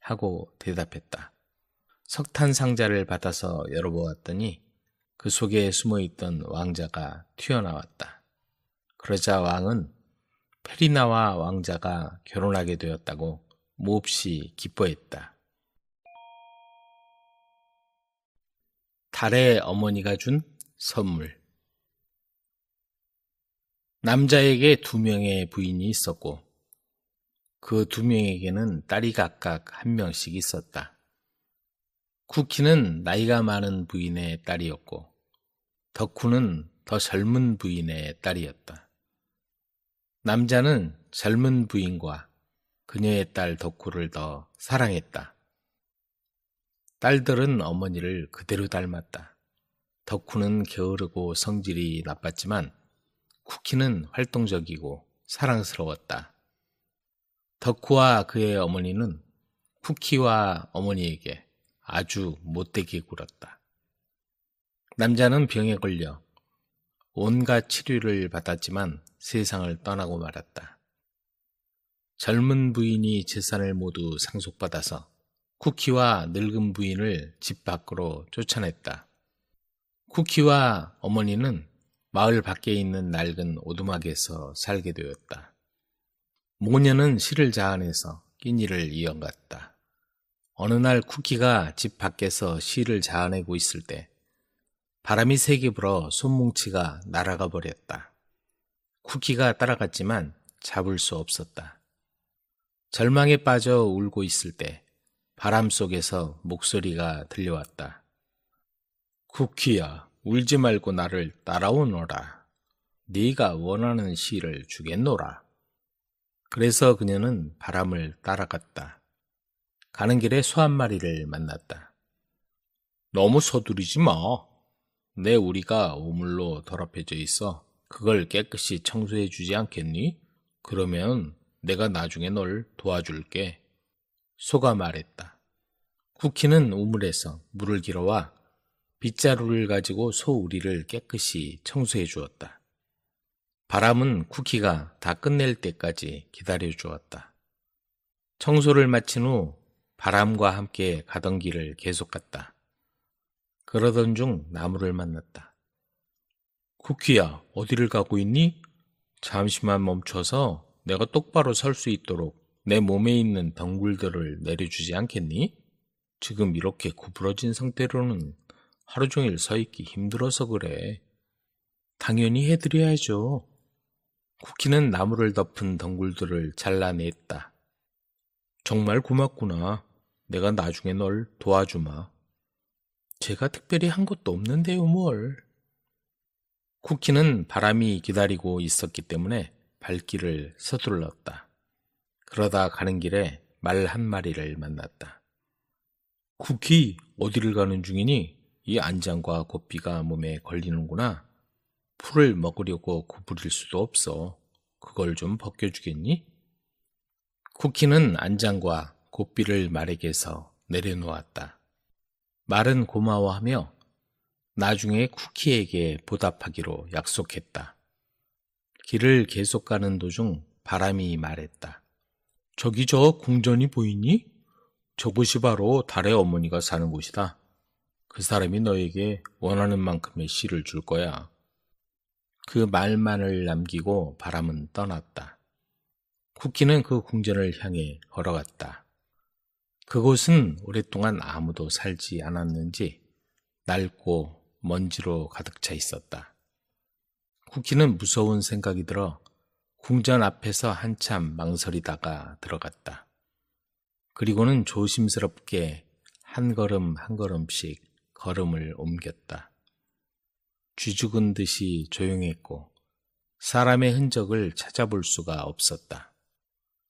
하고 대답했다. 석탄 상자를 받아서 열어보았더니 그 속에 숨어있던 왕자가 튀어나왔다. 그러자 왕은 페리나와 왕자가 결혼하게 되었다고 몹시 기뻐했다. 달의 어머니가 준 선물. 남자에게 2명의 부인이 있었고 그 2명에게는 딸이 각각 1명씩 있었다. 쿠키는 나이가 많은 부인의 딸이었고 덕후는 더 젊은 부인의 딸이었다. 남자는 젊은 부인과 그녀의 딸 덕후를 더 사랑했다. 딸들은 어머니를 그대로 닮았다. 덕후는 게으르고 성질이 나빴지만 쿠키는 활동적이고 사랑스러웠다. 덕후와 그의 어머니는 쿠키와 어머니에게 아주 못되게 굴었다. 남자는 병에 걸려 온갖 치료를 받았지만 세상을 떠나고 말았다. 젊은 부인이 재산을 모두 상속받아서 쿠키와 늙은 부인을 집 밖으로 쫓아냈다. 쿠키와 어머니는 마을 밖에 있는 낡은 오두막에서 살게 되었다. 모녀는 실을 자아내서 끼니를 이어갔다. 어느 날 쿠키가 집 밖에서 실을 자아내고 있을 때 바람이 세게 불어 손뭉치가 날아가 버렸다. 쿠키가 따라갔지만 잡을 수 없었다. 절망에 빠져 울고 있을 때 바람 속에서 목소리가 들려왔다. 쿠키야, 울지 말고 나를 따라오너라. 네가 원하는 실을 주겠노라. 그래서 그녀는 바람을 따라갔다. 가는 길에 소 한 마리를 만났다. 너무 서두르지 마. 내 우리가 오물로 더럽혀져 있어. 그걸 깨끗이 청소해 주지 않겠니? 그러면 내가 나중에 널 도와줄게. 소가 말했다. 쿠키는 우물에서 물을 길어와 빗자루를 가지고 소 우리를 깨끗이 청소해 주었다. 바람은 쿠키가 다 끝낼 때까지 기다려 주었다. 청소를 마친 후 바람과 함께 가던 길을 계속 갔다. 그러던 중 나무를 만났다. 쿠키야, 어디를 가고 있니? 잠시만 멈춰서 내가 똑바로 설 수 있도록 내 몸에 있는 덩굴들을 내려주지 않겠니? 지금 이렇게 구부러진 상태로는 하루 종일 서 있기 힘들어서 그래. 당연히 해드려야죠. 쿠키는 나무를 덮은 덩굴들을 잘라냈다. 정말 고맙구나. 내가 나중에 널 도와주마. 제가 특별히 한 것도 없는데요, 뭘. 쿠키는 바람이 기다리고 있었기 때문에 발길을 서둘렀다. 그러다 가는 길에 말 한 마리를 만났다. 쿠키, 어디를 가는 중이니? 이 안장과 고삐가 몸에 걸리는구나. 풀을 먹으려고 구부릴 수도 없어. 그걸 좀 벗겨주겠니? 쿠키는 안장과 고삐를 말에게서 내려놓았다. 말은 고마워하며 나중에 쿠키에게 보답하기로 약속했다. 길을 계속 가는 도중 바람이 말했다. 저기 저 궁전이 보이니? 저곳이 바로 달의 어머니가 사는 곳이다. 그 사람이 너에게 원하는 만큼의 씨를 줄 거야. 그 말만을 남기고 바람은 떠났다. 쿠키는 그 궁전을 향해 걸어갔다. 그곳은 오랫동안 아무도 살지 않았는지 낡고 먼지로 가득 차 있었다. 쿠키는 무서운 생각이 들어 궁전 앞에서 한참 망설이다가 들어갔다. 그리고는 조심스럽게 한 걸음 한 걸음씩 걸음을 옮겼다. 쥐죽은 듯이 조용했고 사람의 흔적을 찾아볼 수가 없었다.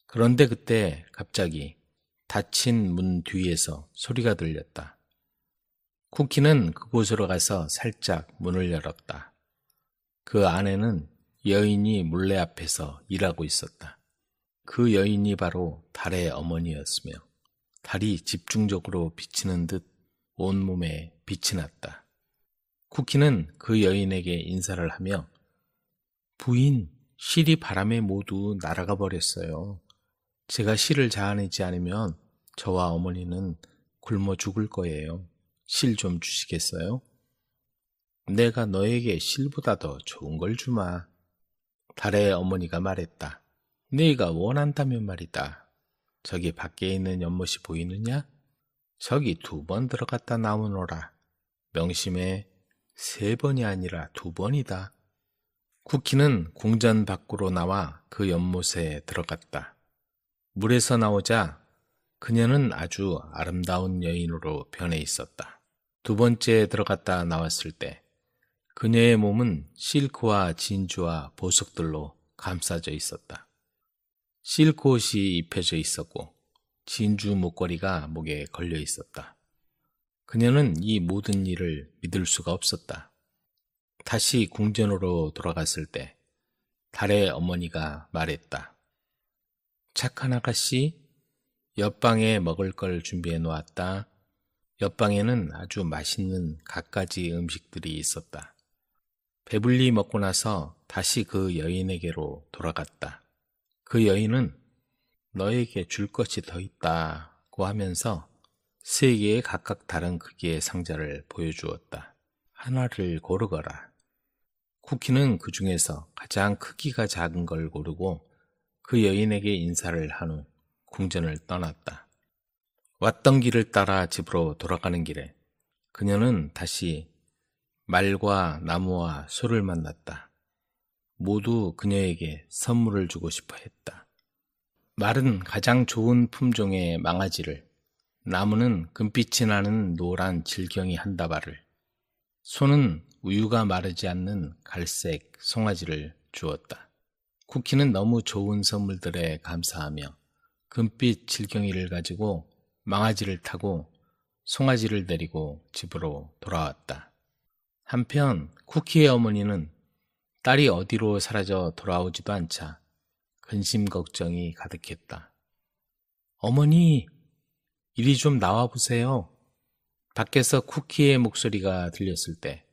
그런데 그때 갑자기 닫힌 문 뒤에서 소리가 들렸다. 쿠키는 그곳으로 가서 살짝 문을 열었다. 그 안에는 여인이 물레 앞에서 일하고 있었다. 그 여인이 바로 달의 어머니였으며 달이 집중적으로 비치는 듯 온몸에 빛이 났다. 쿠키는 그 여인에게 인사를 하며 부인, 실이 바람에 모두 날아가 버렸어요. 제가 실을 자아내지 않으면 저와 어머니는 굶어 죽을 거예요. 실 좀 주시겠어요? 내가 너에게 실보다 더 좋은 걸 주마. 달의 어머니가 말했다. 네가 원한다면 말이다. 저기 밖에 있는 연못이 보이느냐? 저기 2번 들어갔다 나오너라. 명심해 3번이 아니라 2번이다. 쿠키는 궁전 밖으로 나와 그 연못에 들어갔다. 물에서 나오자 그녀는 아주 아름다운 여인으로 변해 있었다. 2번째에 들어갔다 나왔을 때 그녀의 몸은 실크와 진주와 보석들로 감싸져 있었다. 실크 옷이 입혀져 있었고 진주 목걸이가 목에 걸려 있었다. 그녀는 이 모든 일을 믿을 수가 없었다. 다시 궁전으로 돌아갔을 때 달의 어머니가 말했다. 착한 아가씨, 옆방에 먹을 걸 준비해 놓았다. 옆방에는 아주 맛있는 갖가지 음식들이 있었다. 배불리 먹고 나서 다시 그 여인에게로 돌아갔다. 그 여인은 너에게 줄 것이 더 있다고 하면서 3개의 각각 다른 크기의 상자를 보여주었다. 하나를 고르거라. 쿠키는 그 중에서 가장 크기가 작은 걸 고르고 그 여인에게 인사를 한 후 궁전을 떠났다. 왔던 길을 따라 집으로 돌아가는 길에 그녀는 다시 말과 나무와 소를 만났다. 모두 그녀에게 선물을 주고 싶어 했다. 말은 가장 좋은 품종의 망아지를, 나무는 금빛이 나는 노란 질경이 한 다발을, 소는 우유가 마르지 않는 갈색 송아지를 주었다. 쿠키는 너무 좋은 선물들에 감사하며 금빛 질경이를 가지고 망아지를 타고 송아지를 데리고 집으로 돌아왔다. 한편 쿠키의 어머니는 딸이 어디로 사라져 돌아오지도 않자 근심 걱정이 가득했다. 어머니, 이리 좀 나와보세요. 밖에서 쿠키의 목소리가 들렸을 때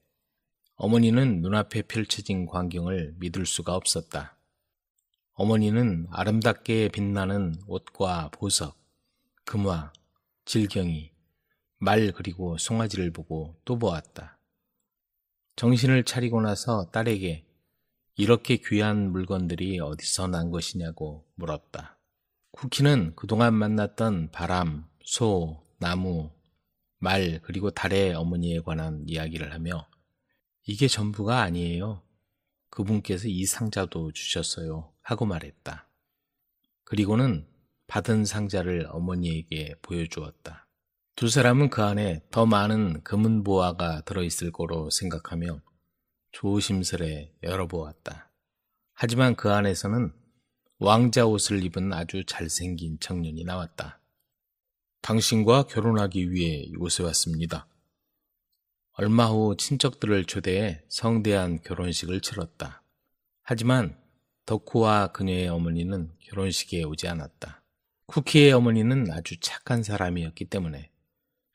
어머니는 눈앞에 펼쳐진 광경을 믿을 수가 없었다. 어머니는 아름답게 빛나는 옷과 보석, 금화, 질경이, 말 그리고 송아지를 보고 또 보았다. 정신을 차리고 나서 딸에게 이렇게 귀한 물건들이 어디서 난 것이냐고 물었다. 쿠키는 그동안 만났던 바람, 소, 나무, 말 그리고 달의 어머니에 관한 이야기를 하며 이게 전부가 아니에요. 그분께서 이 상자도 주셨어요 하고 말했다. 그리고는 받은 상자를 어머니에게 보여주었다. 두 사람은 그 안에 더 많은 금은 보화가 들어있을 거로 생각하며 조심스레 열어보았다. 하지만 그 안에서는 왕자 옷을 입은 아주 잘생긴 청년이 나왔다. 당신과 결혼하기 위해 이곳에 왔습니다. 얼마 후 친척들을 초대해 성대한 결혼식을 치렀다. 하지만 덕후와 그녀의 어머니는 결혼식에 오지 않았다. 쿠키의 어머니는 아주 착한 사람이었기 때문에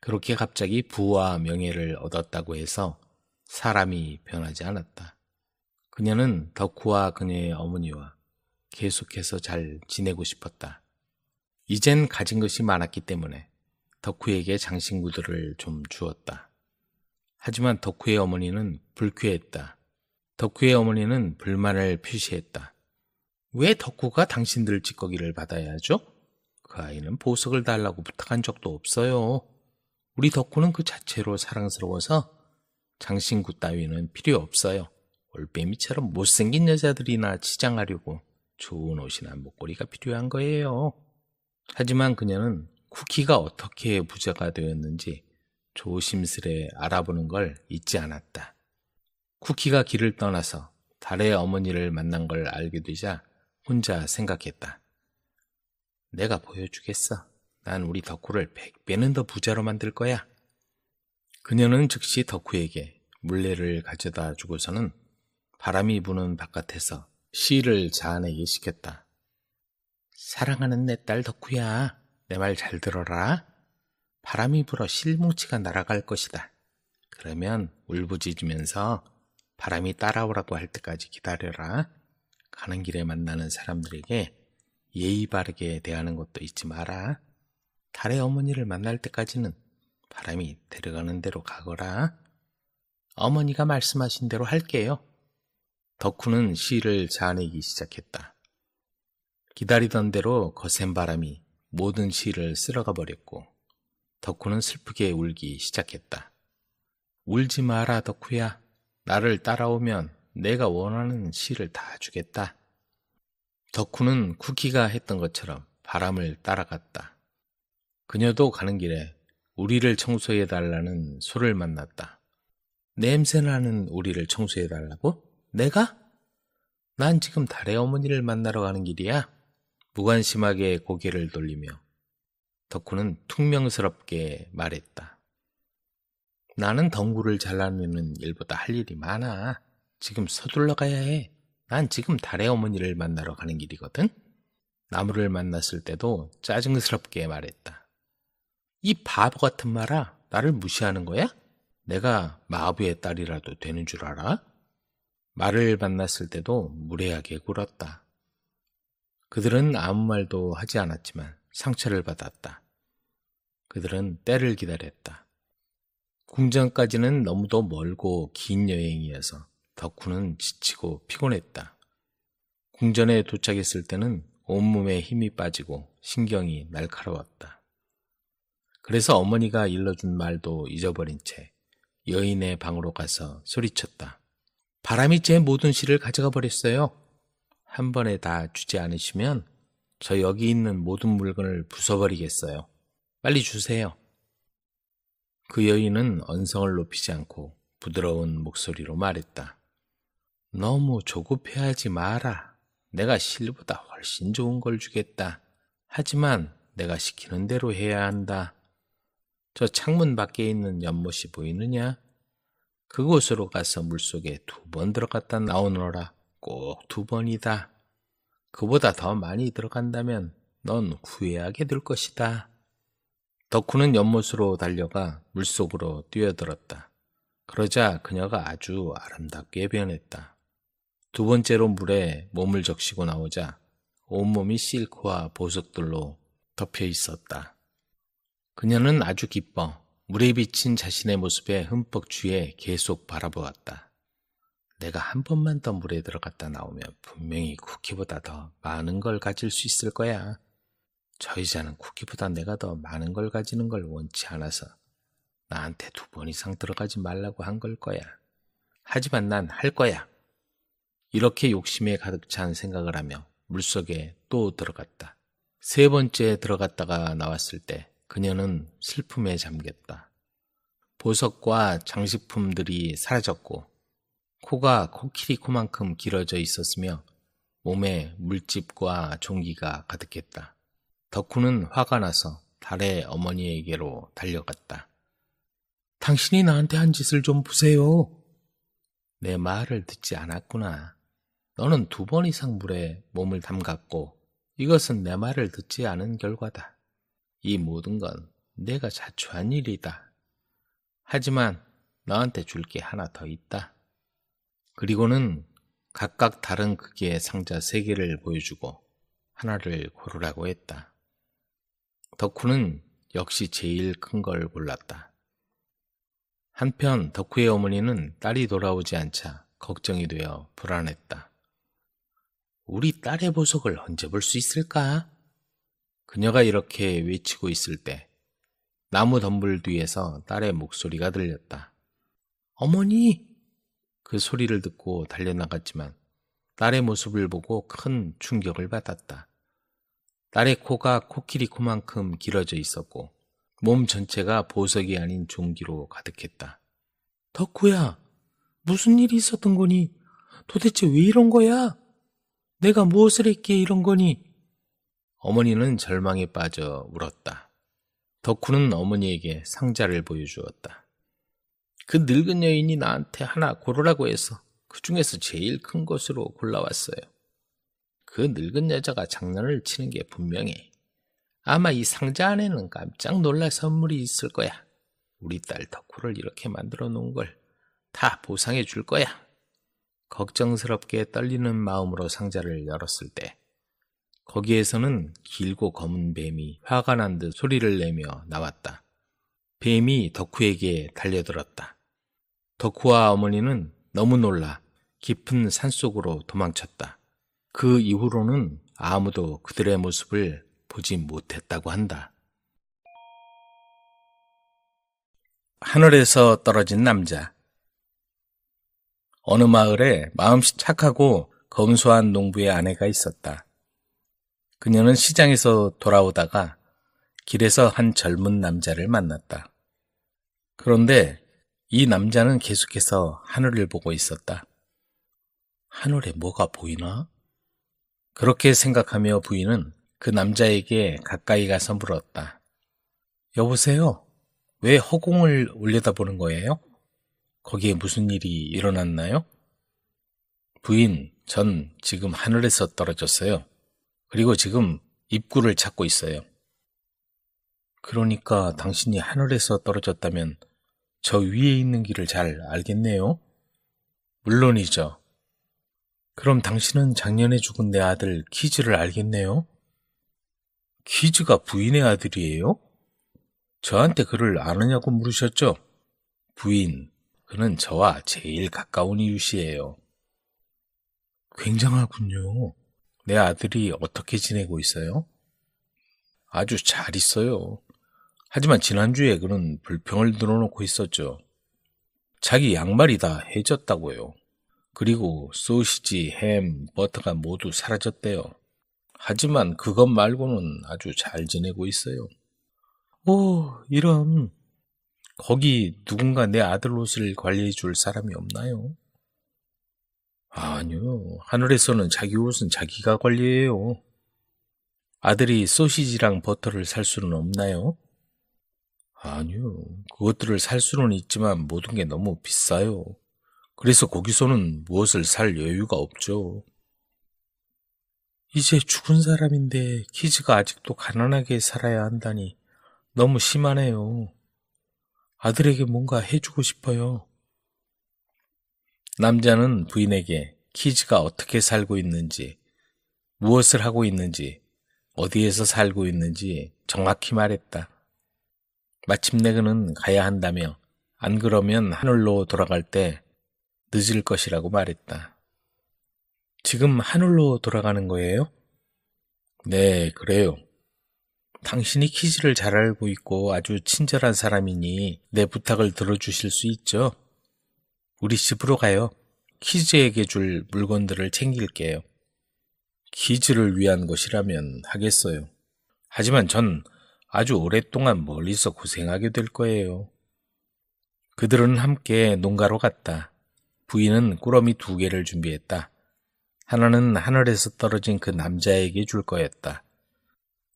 그렇게 갑자기 부와 명예를 얻었다고 해서 사람이 변하지 않았다. 그녀는 덕후와 그녀의 어머니와 계속해서 잘 지내고 싶었다. 이젠 가진 것이 많았기 때문에 덕후에게 장신구들을 좀 주었다. 하지만 덕후의 어머니는 불쾌했다. 덕후의 어머니는 불만을 표시했다. 왜 덕후가 당신들 찌꺼기를 받아야 하죠? 그 아이는 보석을 달라고 부탁한 적도 없어요. 우리 덕후는 그 자체로 사랑스러워서 장신구 따위는 필요 없어요. 올빼미처럼 못생긴 여자들이나 치장하려고 좋은 옷이나 목걸이가 필요한 거예요. 하지만 그녀는 쿠키가 어떻게 부자가 되었는지 조심스레 알아보는 걸 잊지 않았다. 쿠키가 길을 떠나서 달의 어머니를 만난 걸 알게 되자 혼자 생각했다. 내가 보여주겠어. 난 우리 덕후를 100배는 더 부자로 만들 거야. 그녀는 즉시 덕후에게 물레를 가져다 주고서는 바람이 부는 바깥에서 시를 자아내게 시켰다. 사랑하는 내 딸 덕후야, 내 말 잘 들어라. 바람이 불어 실뭉치가 날아갈 것이다. 그러면 울부짖으면서 바람이 따라오라고 할 때까지 기다려라. 가는 길에 만나는 사람들에게 예의 바르게 대하는 것도 잊지 마라. 달의 어머니를 만날 때까지는 바람이 데려가는 대로 가거라. 어머니가 말씀하신 대로 할게요. 덕후는 시를 자아내기 시작했다. 기다리던 대로 거센 바람이 모든 시를 쓸어가 버렸고 덕후는 슬프게 울기 시작했다. 울지 마라 덕후야. 나를 따라오면 내가 원하는 시를 다 주겠다. 덕후는 쿠키가 했던 것처럼 바람을 따라갔다. 그녀도 가는 길에 우리를 청소해달라는 소를 만났다. 냄새나는 우리를 청소해달라고? 내가? 난 지금 달의 어머니를 만나러 가는 길이야. 무관심하게 고개를 돌리며 덕후는 퉁명스럽게 말했다. 나는 덩굴을 잘라내는 일보다 할 일이 많아. 지금 서둘러 가야 해. 난 지금 달의 어머니를 만나러 가는 길이거든. 나무를 만났을 때도 짜증스럽게 말했다. 이 바보 같은 말아, 나를 무시하는 거야? 내가 마부의 딸이라도 되는 줄 알아? 말을 만났을 때도 무례하게 굴었다. 그들은 아무 말도 하지 않았지만 상처를 받았다. 그들은 때를 기다렸다. 궁전까지는 너무도 멀고 긴 여행이어서 덕후는 지치고 피곤했다. 궁전에 도착했을 때는 온몸에 힘이 빠지고 신경이 날카로웠다. 그래서 어머니가 일러준 말도 잊어버린 채 여인의 방으로 가서 소리쳤다. 바람이 제 모든 시를 가져가 버렸어요. 한 번에 다 주지 않으시면 저 여기 있는 모든 물건을 부숴버리겠어요. 빨리 주세요. 그 여인은 언성을 높이지 않고 부드러운 목소리로 말했다. 너무 조급해하지 마라. 내가 실보다 훨씬 좋은 걸 주겠다. 하지만 내가 시키는 대로 해야 한다. 저 창문 밖에 있는 연못이 보이느냐? 그곳으로 가서 물속에 2번 들어갔다 나오너라. 꼭 2번이다. 그보다 더 많이 들어간다면 넌 후회하게 될 것이다. 덕후는 연못으로 달려가 물속으로 뛰어들었다. 그러자 그녀가 아주 아름답게 변했다. 2번째로 물에 몸을 적시고 나오자 온몸이 실크와 보석들로 덮여 있었다. 그녀는 아주 기뻐 물에 비친 자신의 모습에 흠뻑 취해 계속 바라보았다. 내가 한 번만 더 물에 들어갔다 나오면 분명히 쿠키보다 더 많은 걸 가질 수 있을 거야. 저 여자는 쿠키보다 내가 더 많은 걸 가지는 걸 원치 않아서 나한테 2번 이상 들어가지 말라고 한 걸 거야. 하지만 난 할 거야. 이렇게 욕심에 가득 찬 생각을 하며 물속에 또 들어갔다. 3번째 들어갔다가 나왔을 때 그녀는 슬픔에 잠겼다. 보석과 장식품들이 사라졌고 코가 코끼리 코만큼 길어져 있었으며 몸에 물집과 종기가 가득했다. 덕후는 화가 나서 달의 어머니에게로 달려갔다. 당신이 나한테 한 짓을 좀 보세요. 내 말을 듣지 않았구나. 너는 2번 이상 물에 몸을 담갔고 이것은 내 말을 듣지 않은 결과다. 이 모든 건 내가 자초한 일이다. 하지만 너한테 줄 게 하나 더 있다. 그리고는 각각 다른 크기의 상자 3개를 보여주고 하나를 고르라고 했다. 덕후는 역시 제일 큰 걸 골랐다. 한편 덕후의 어머니는 딸이 돌아오지 않자 걱정이 되어 불안했다. 우리 딸의 보석을 언제 볼 수 있을까? 그녀가 이렇게 외치고 있을 때 나무 덤불 뒤에서 딸의 목소리가 들렸다. 어머니! 그 소리를 듣고 달려나갔지만 딸의 모습을 보고 큰 충격을 받았다. 딸의 코가 코끼리 코만큼 길어져 있었고 몸 전체가 보석이 아닌 종기로 가득했다. 덕후야, 무슨 일이 있었던 거니? 도대체 왜 이런 거야? 내가 무엇을 했기에 이런 거니? 어머니는 절망에 빠져 울었다. 덕후는 어머니에게 상자를 보여주었다. 그 늙은 여인이 나한테 하나 고르라고 해서 그 중에서 제일 큰 것으로 골라왔어요. 그 늙은 여자가 장난을 치는 게 분명해. 아마 이 상자 안에는 깜짝 놀랄 선물이 있을 거야. 우리 딸 덕후를 이렇게 만들어 놓은 걸 다 보상해 줄 거야. 걱정스럽게 떨리는 마음으로 상자를 열었을 때 거기에서는 길고 검은 뱀이 화가 난 듯 소리를 내며 나왔다. 뱀이 덕후에게 달려들었다. 덕후와 어머니는 너무 놀라 깊은 산속으로 도망쳤다. 그 이후로는 아무도 그들의 모습을 보지 못했다고 한다. 하늘에서 떨어진 남자. 어느 마을에 마음씨 착하고 검소한 농부의 아내가 있었다. 그녀는 시장에서 돌아오다가 길에서 한 젊은 남자를 만났다. 그런데 이 남자는 계속해서 하늘을 보고 있었다. 하늘에 뭐가 보이나? 그렇게 생각하며 부인은 그 남자에게 가까이 가서 물었다. 여보세요? 왜 허공을 올려다보는 거예요? 거기에 무슨 일이 일어났나요? 부인, 전 지금 하늘에서 떨어졌어요. 그리고 지금 입구를 찾고 있어요. 그러니까 당신이 하늘에서 떨어졌다면 저 위에 있는 길을 잘 알겠네요? 물론이죠. 그럼 당신은 작년에 죽은 내 아들 키즈를 알겠네요? 키즈가 부인의 아들이에요? 저한테 그를 아느냐고 물으셨죠? 부인, 그는 저와 제일 가까운 이웃이에요. 굉장하군요. 내 아들이 어떻게 지내고 있어요? 아주 잘 있어요. 하지만 지난주에 그는 불평을 늘어놓고 있었죠. 자기 양말이 다 해졌다고요. 그리고 소시지, 햄, 버터가 모두 사라졌대요. 하지만 그것 말고는 아주 잘 지내고 있어요. 오, 이런. 거기 누군가 내 아들 옷을 관리해 줄 사람이 없나요? 아니요. 하늘에서는 자기 옷은 자기가 관리해요. 아들이 소시지랑 버터를 살 수는 없나요? 아니요. 그것들을 살 수는 있지만 모든 게 너무 비싸요. 그래서 거기서는 무엇을 살 여유가 없죠. 이제 죽은 사람인데 키즈가 아직도 가난하게 살아야 한다니 너무 심하네요. 아들에게 뭔가 해주고 싶어요. 남자는 부인에게 키즈가 어떻게 살고 있는지, 무엇을 하고 있는지, 어디에서 살고 있는지 정확히 말했다. 마침내 그는 가야 한다며 안 그러면 하늘로 돌아갈 때 늦을 것이라고 말했다. 지금 하늘로 돌아가는 거예요? 네, 그래요. 당신이 키즈를 잘 알고 있고 아주 친절한 사람이니 내 부탁을 들어주실 수 있죠? 우리 집으로 가요. 키즈에게 줄 물건들을 챙길게요. 키즈를 위한 것이라면 하겠어요. 하지만 전 아주 오랫동안 멀리서 고생하게 될 거예요. 그들은 함께 농가로 갔다. 부인은 꾸러미 2개를 준비했다. 하나는 하늘에서 떨어진 그 남자에게 줄 거였다.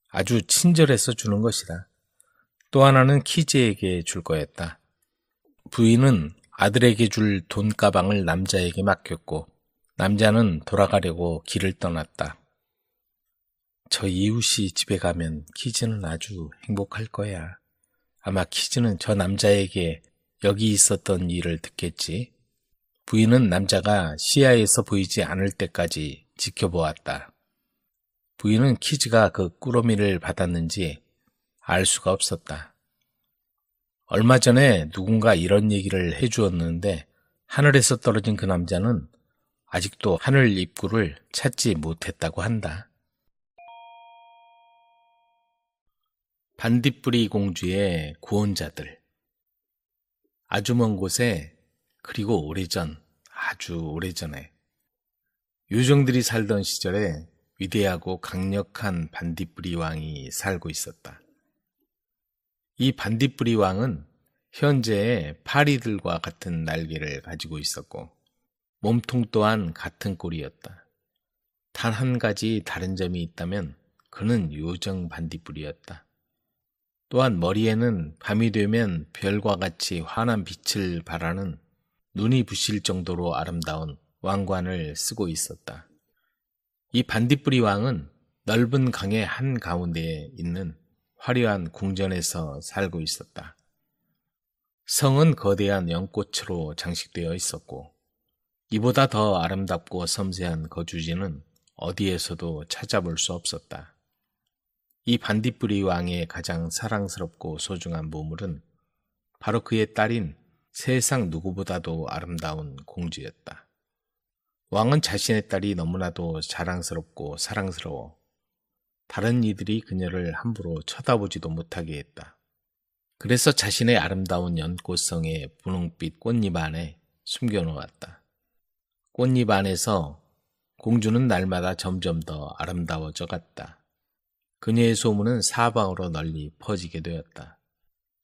아주 친절해서 주는 것이다. 또 하나는 키즈에게 줄 거였다. 부인은 아들에게 줄 돈가방을 남자에게 맡겼고 남자는 돌아가려고 길을 떠났다. 저 이웃이 집에 가면 키즈는 아주 행복할 거야. 아마 키즈는 저 남자에게 여기 있었던 일을 듣겠지. 부인은 남자가 시야에서 보이지 않을 때까지 지켜보았다. 부인은 키즈가 그 꾸러미를 받았는지 알 수가 없었다. 얼마 전에 누군가 이런 얘기를 해주었는데 하늘에서 떨어진 그 남자는 아직도 하늘 입구를 찾지 못했다고 한다. 반딧불이 공주의 구원자들. 아주 먼 곳에, 그리고 오래전, 아주 오래전에 요정들이 살던 시절에 위대하고 강력한 반딧불이 왕이 살고 있었다. 이 반딧불이 왕은 현재의 파리들과 같은 날개를 가지고 있었고 몸통 또한 같은 꼴이었다. 단 한 가지 다른 점이 있다면 그는 요정 반딧불이었다. 또한 머리에는 밤이 되면 별과 같이 환한 빛을 발하는 눈이 부실 정도로 아름다운 왕관을 쓰고 있었다. 이 반딧불이 왕은 넓은 강의 한가운데에 있는 화려한 궁전에서 살고 있었다. 성은 거대한 연꽃으로 장식되어 있었고 이보다 더 아름답고 섬세한 거주지는 어디에서도 찾아볼 수 없었다. 이 반딧불이 왕의 가장 사랑스럽고 소중한 보물은 바로 그의 딸인 세상 누구보다도 아름다운 공주였다. 왕은 자신의 딸이 너무나도 자랑스럽고 사랑스러워 다른 이들이 그녀를 함부로 쳐다보지도 못하게 했다. 그래서 자신의 아름다운 연꽃성의 분홍빛 꽃잎 안에 숨겨놓았다. 꽃잎 안에서 공주는 날마다 점점 더 아름다워져 갔다. 그녀의 소문은 사방으로 널리 퍼지게 되었다.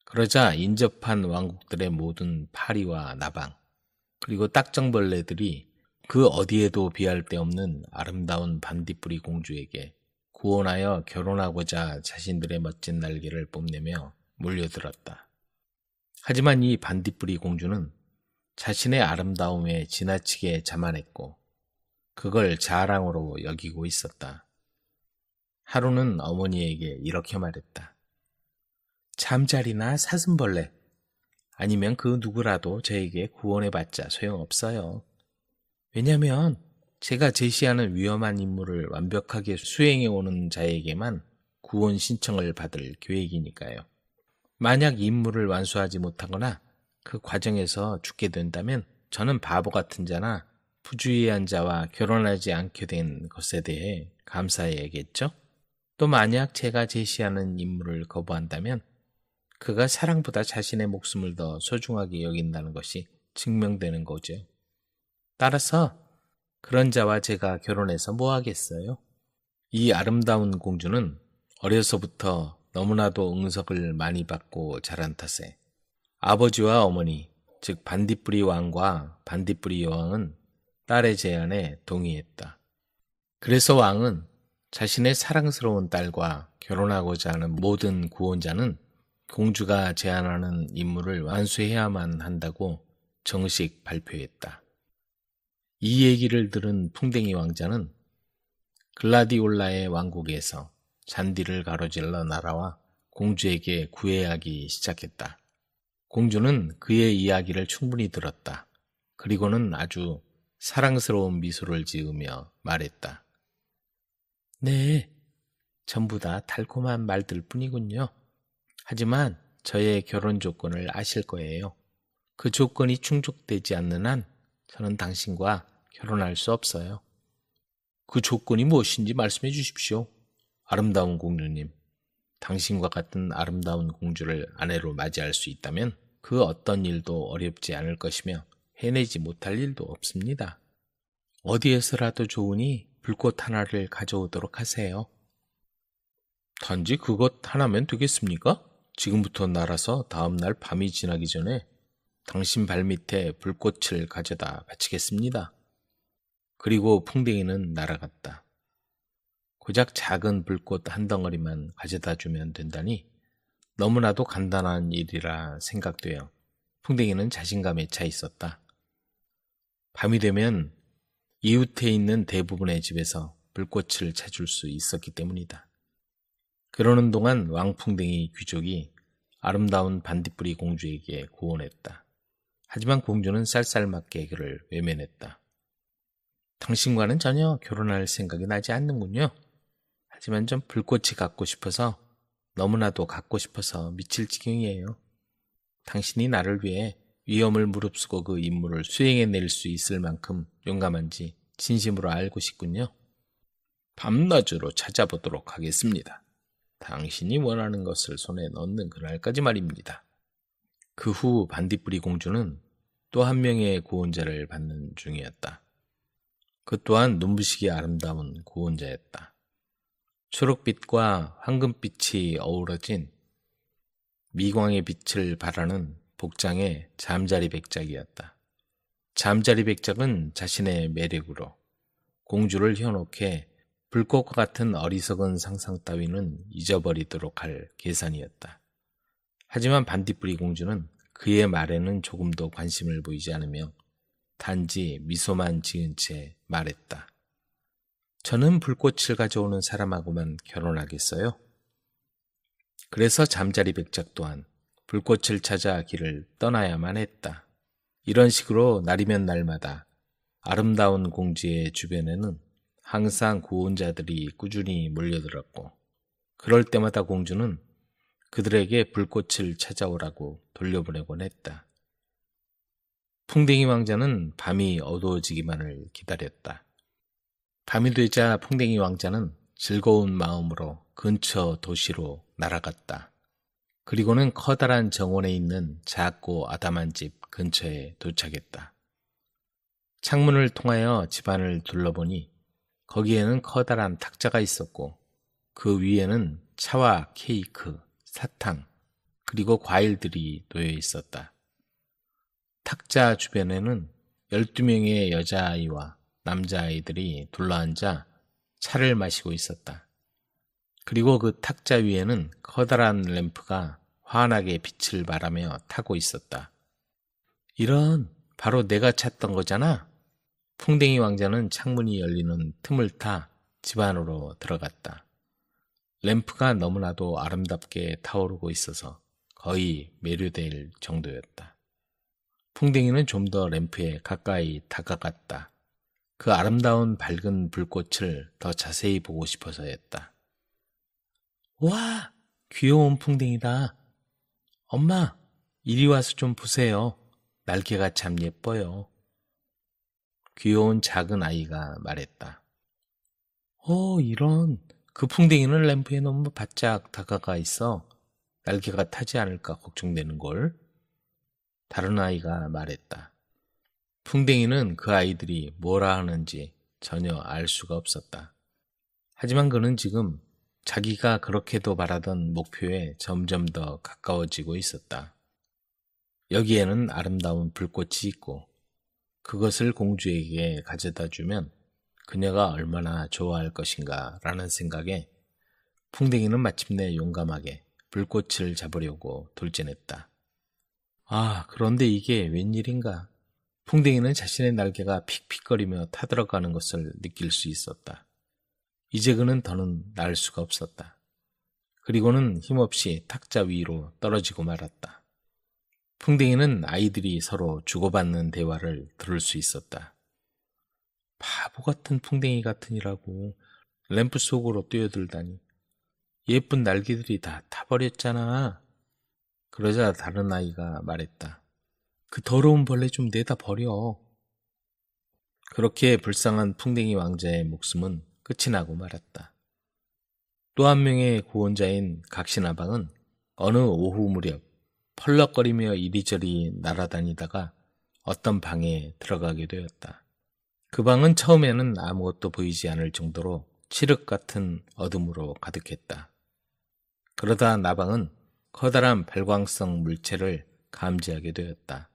그러자 인접한 왕국들의 모든 파리와 나방, 그리고 딱정벌레들이 그 어디에도 비할 데 없는 아름다운 반딧불이 공주에게 구원하여 결혼하고자 자신들의 멋진 날개를 뽐내며 몰려들었다. 하지만 이 반딧불이 공주는 자신의 아름다움에 지나치게 자만했고 그걸 자랑으로 여기고 있었다. 하루는 어머니에게 이렇게 말했다. 잠자리나 사슴벌레 아니면 그 누구라도 저에게 구원해봤자 소용없어요. 왜냐면 제가 제시하는 위험한 임무를 완벽하게 수행해오는 자에게만 구원 신청을 받을 계획이니까요. 만약 임무를 완수하지 못하거나 그 과정에서 죽게 된다면 저는 바보 같은 자나 부주의한 자와 결혼하지 않게 된 것에 대해 감사해야겠죠? 또 만약 제가 제시하는 임무를 거부한다면 그가 사랑보다 자신의 목숨을 더 소중하게 여긴다는 것이 증명되는 거죠. 따라서 그런 자와 제가 결혼해서 뭐 하겠어요? 이 아름다운 공주는 어려서부터 너무나도 응석을 많이 받고 자란 탓에 아버지와 어머니, 즉 반딧불이 왕과 반딧불이 여왕은 딸의 제안에 동의했다. 그래서 왕은 자신의 사랑스러운 딸과 결혼하고자 하는 모든 구원자는 공주가 제안하는 임무를 완수해야만 한다고 정식 발표했다. 이 얘기를 들은 풍뎅이 왕자는 글라디올라의 왕국에서 잔디를 가로질러 날아와 공주에게 구애하기 시작했다. 공주는 그의 이야기를 충분히 들었다. 그리고는 아주 사랑스러운 미소를 지으며 말했다. 네, 전부 다 달콤한 말들 뿐이군요. 하지만 저의 결혼 조건을 아실 거예요. 그 조건이 충족되지 않는 한 저는 당신과 결혼할 수 없어요. 그 조건이 무엇인지 말씀해 주십시오. 아름다운 공주님, 당신과 같은 아름다운 공주를 아내로 맞이할 수 있다면 그 어떤 일도 어렵지 않을 것이며 해내지 못할 일도 없습니다. 어디에서라도 좋으니 불꽃 하나를 가져오도록 하세요. 단지 그것 하나면 되겠습니까? 지금부터 날아서 다음날 밤이 지나기 전에 당신 발밑에 불꽃을 가져다 바치겠습니다. 그리고 풍뎅이는 날아갔다. 고작 작은 불꽃 한 덩어리만 가져다 주면 된다니 너무나도 간단한 일이라 생각되어 풍뎅이는 자신감에 차 있었다. 밤이 되면 이웃에 있는 대부분의 집에서 불꽃을 찾을 수 있었기 때문이다. 그러는 동안 왕풍뎅이 귀족이 아름다운 반딧불이 공주에게 구원했다. 하지만 공주는 쌀쌀맞게 그를 외면했다. 당신과는 전혀 결혼할 생각이 나지 않는군요. 하지만 좀 불꽃이 갖고 싶어서, 너무나도 갖고 싶어서 미칠 지경이에요. 당신이 나를 위해 위험을 무릅쓰고 그 임무를 수행해낼 수 있을 만큼 용감한지 진심으로 알고 싶군요. 밤낮으로 찾아보도록 하겠습니다. 당신이 원하는 것을 손에 넣는 그날까지 말입니다. 그 후 반딧불이 공주는 또 한 명의 구원자를 받는 중이었다. 그 또한 눈부시게 아름다운 구원자였다. 초록빛과 황금빛이 어우러진 미광의 빛을 발하는 복장의 잠자리 백작이었다. 잠자리 백작은 자신의 매력으로 공주를 현혹해 불꽃과 같은 어리석은 상상 따위는 잊어버리도록 할 계산이었다. 하지만 반딧불이 공주는 그의 말에는 조금도 관심을 보이지 않으며 단지 미소만 지은 채 말했다. 저는 불꽃을 가져오는 사람하고만 결혼하겠어요. 그래서 잠자리 백작 또한 불꽃을 찾아 길을 떠나야만 했다. 이런 식으로 날이면 날마다 아름다운 공주의 주변에는 항상 구원자들이 꾸준히 몰려들었고, 그럴 때마다 공주는 그들에게 불꽃을 찾아오라고 돌려보내곤 했다. 풍뎅이 왕자는 밤이 어두워지기만을 기다렸다. 밤이 되자 풍뎅이 왕자는 즐거운 마음으로 근처 도시로 날아갔다. 그리고는 커다란 정원에 있는 작고 아담한 집 근처에 도착했다. 창문을 통하여 집안을 둘러보니 거기에는 커다란 탁자가 있었고 그 위에는 차와 케이크, 사탕, 그리고 과일들이 놓여 있었다. 탁자 주변에는 12명의 여자아이와 남자아이들이 둘러앉아 차를 마시고 있었다. 그리고 그 탁자 위에는 커다란 램프가 환하게 빛을 발하며 타고 있었다. 이런, 바로 내가 찾던 거잖아. 풍뎅이 왕자는 창문이 열리는 틈을 타 집 안으로 들어갔다. 램프가 너무나도 아름답게 타오르고 있어서 거의 매료될 정도였다. 풍뎅이는 좀 더 램프에 가까이 다가갔다. 그 아름다운 밝은 불꽃을 더 자세히 보고 싶어서였다. 와, 귀여운 풍뎅이다. 엄마, 이리 와서 좀 보세요. 날개가 참 예뻐요. 귀여운 작은 아이가 말했다. 이런, 그 풍뎅이는 램프에 너무 바짝 다가가 있어 날개가 타지 않을까 걱정되는걸. 다른 아이가 말했다. 풍뎅이는 그 아이들이 뭐라 하는지 전혀 알 수가 없었다. 하지만 그는 지금 자기가 그렇게도 바라던 목표에 점점 더 가까워지고 있었다. 여기에는 아름다운 불꽃이 있고 그것을 공주에게 가져다 주면 그녀가 얼마나 좋아할 것인가 라는 생각에 풍뎅이는 마침내 용감하게 불꽃을 잡으려고 돌진했다. 아, 그런데 이게 웬일인가. 풍뎅이는 자신의 날개가 픽픽거리며 타들어가는 것을 느낄 수 있었다. 이제 그는 더는 날 수가 없었다. 그리고는 힘없이 탁자 위로 떨어지고 말았다. 풍뎅이는 아이들이 서로 주고받는 대화를 들을 수 있었다. 바보 같은 풍뎅이 같으니라고 램프 속으로 뛰어들다니. 예쁜 날개들이 다 타버렸잖아. 그러자 다른 아이가 말했다. 그 더러운 벌레 좀 내다 버려. 그렇게 불쌍한 풍뎅이 왕자의 목숨은 끝이 나고 말았다. 또 한 명의 구원자인 각신아방은 어느 오후 무렵 펄럭거리며 이리저리 날아다니다가 어떤 방에 들어가게 되었다. 그 방은 처음에는 아무것도 보이지 않을 정도로 칠흑 같은 어둠으로 가득했다. 그러다 나방은 커다란 발광성 물체를 감지하게 되었다.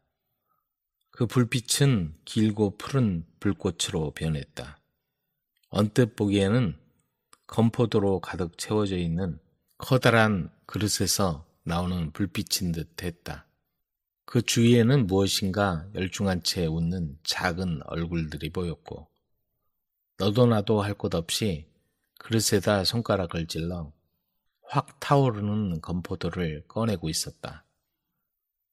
그 불빛은 길고 푸른 불꽃으로 변했다. 언뜻 보기에는 건포도로 가득 채워져 있는 커다란 그릇에서 나오는 불빛인 듯 했다. 그 주위에는 무엇인가 열중한 채 웃는 작은 얼굴들이 보였고 너도 나도 할 것 없이 그릇에다 손가락을 찔러 확 타오르는 건포도를 꺼내고 있었다.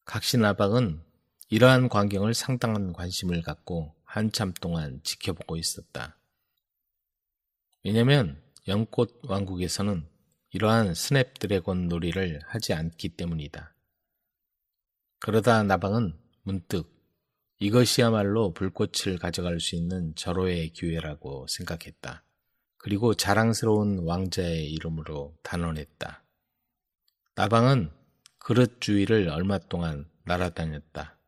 각신아박은 이러한 광경을 상당한 관심을 갖고 한참 동안 지켜보고 있었다. 왜냐면 연꽃 왕국에서는 이러한 스냅드래곤 놀이를 하지 않기 때문이다. 그러다 나방은 문득 이것이야말로 불꽃을 가져갈 수 있는 절호의 기회라고 생각했다. 그리고 자랑스러운 왕자의 이름으로 단언했다. 나방은 그릇 주위를 얼마 동안 날아다녔다.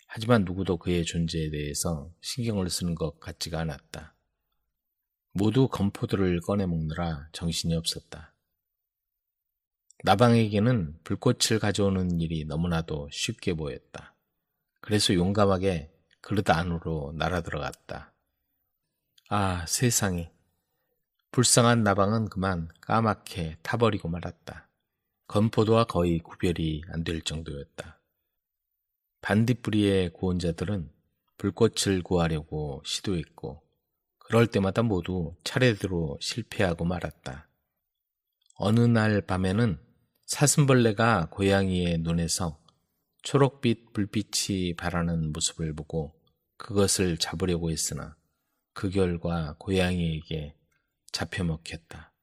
하지만 누구도 그의 존재에 대해서 신경을 쓰는 것 같지가 않았다. 모두 건포도를 꺼내 먹느라 정신이 없었다. 나방에게는 불꽃을 가져오는 일이 너무나도 쉽게 보였다. 그래서 용감하게 그릇 안으로 날아들어갔다. 아, 세상에. 불쌍한 나방은 그만 까맣게 타버리고 말았다. 건포도와 거의 구별이 안 될 정도였다. 반딧불이의 구원자들은 불꽃을 구하려고 시도했고 그럴 때마다 모두 차례대로 실패하고 말았다. 어느 날 밤에는 사슴벌레가 고양이의 눈에서 초록빛 불빛이 바라는 모습을 보고 그것을 잡으려고 했으나 그 결과 고양이에게 잡혀먹혔다.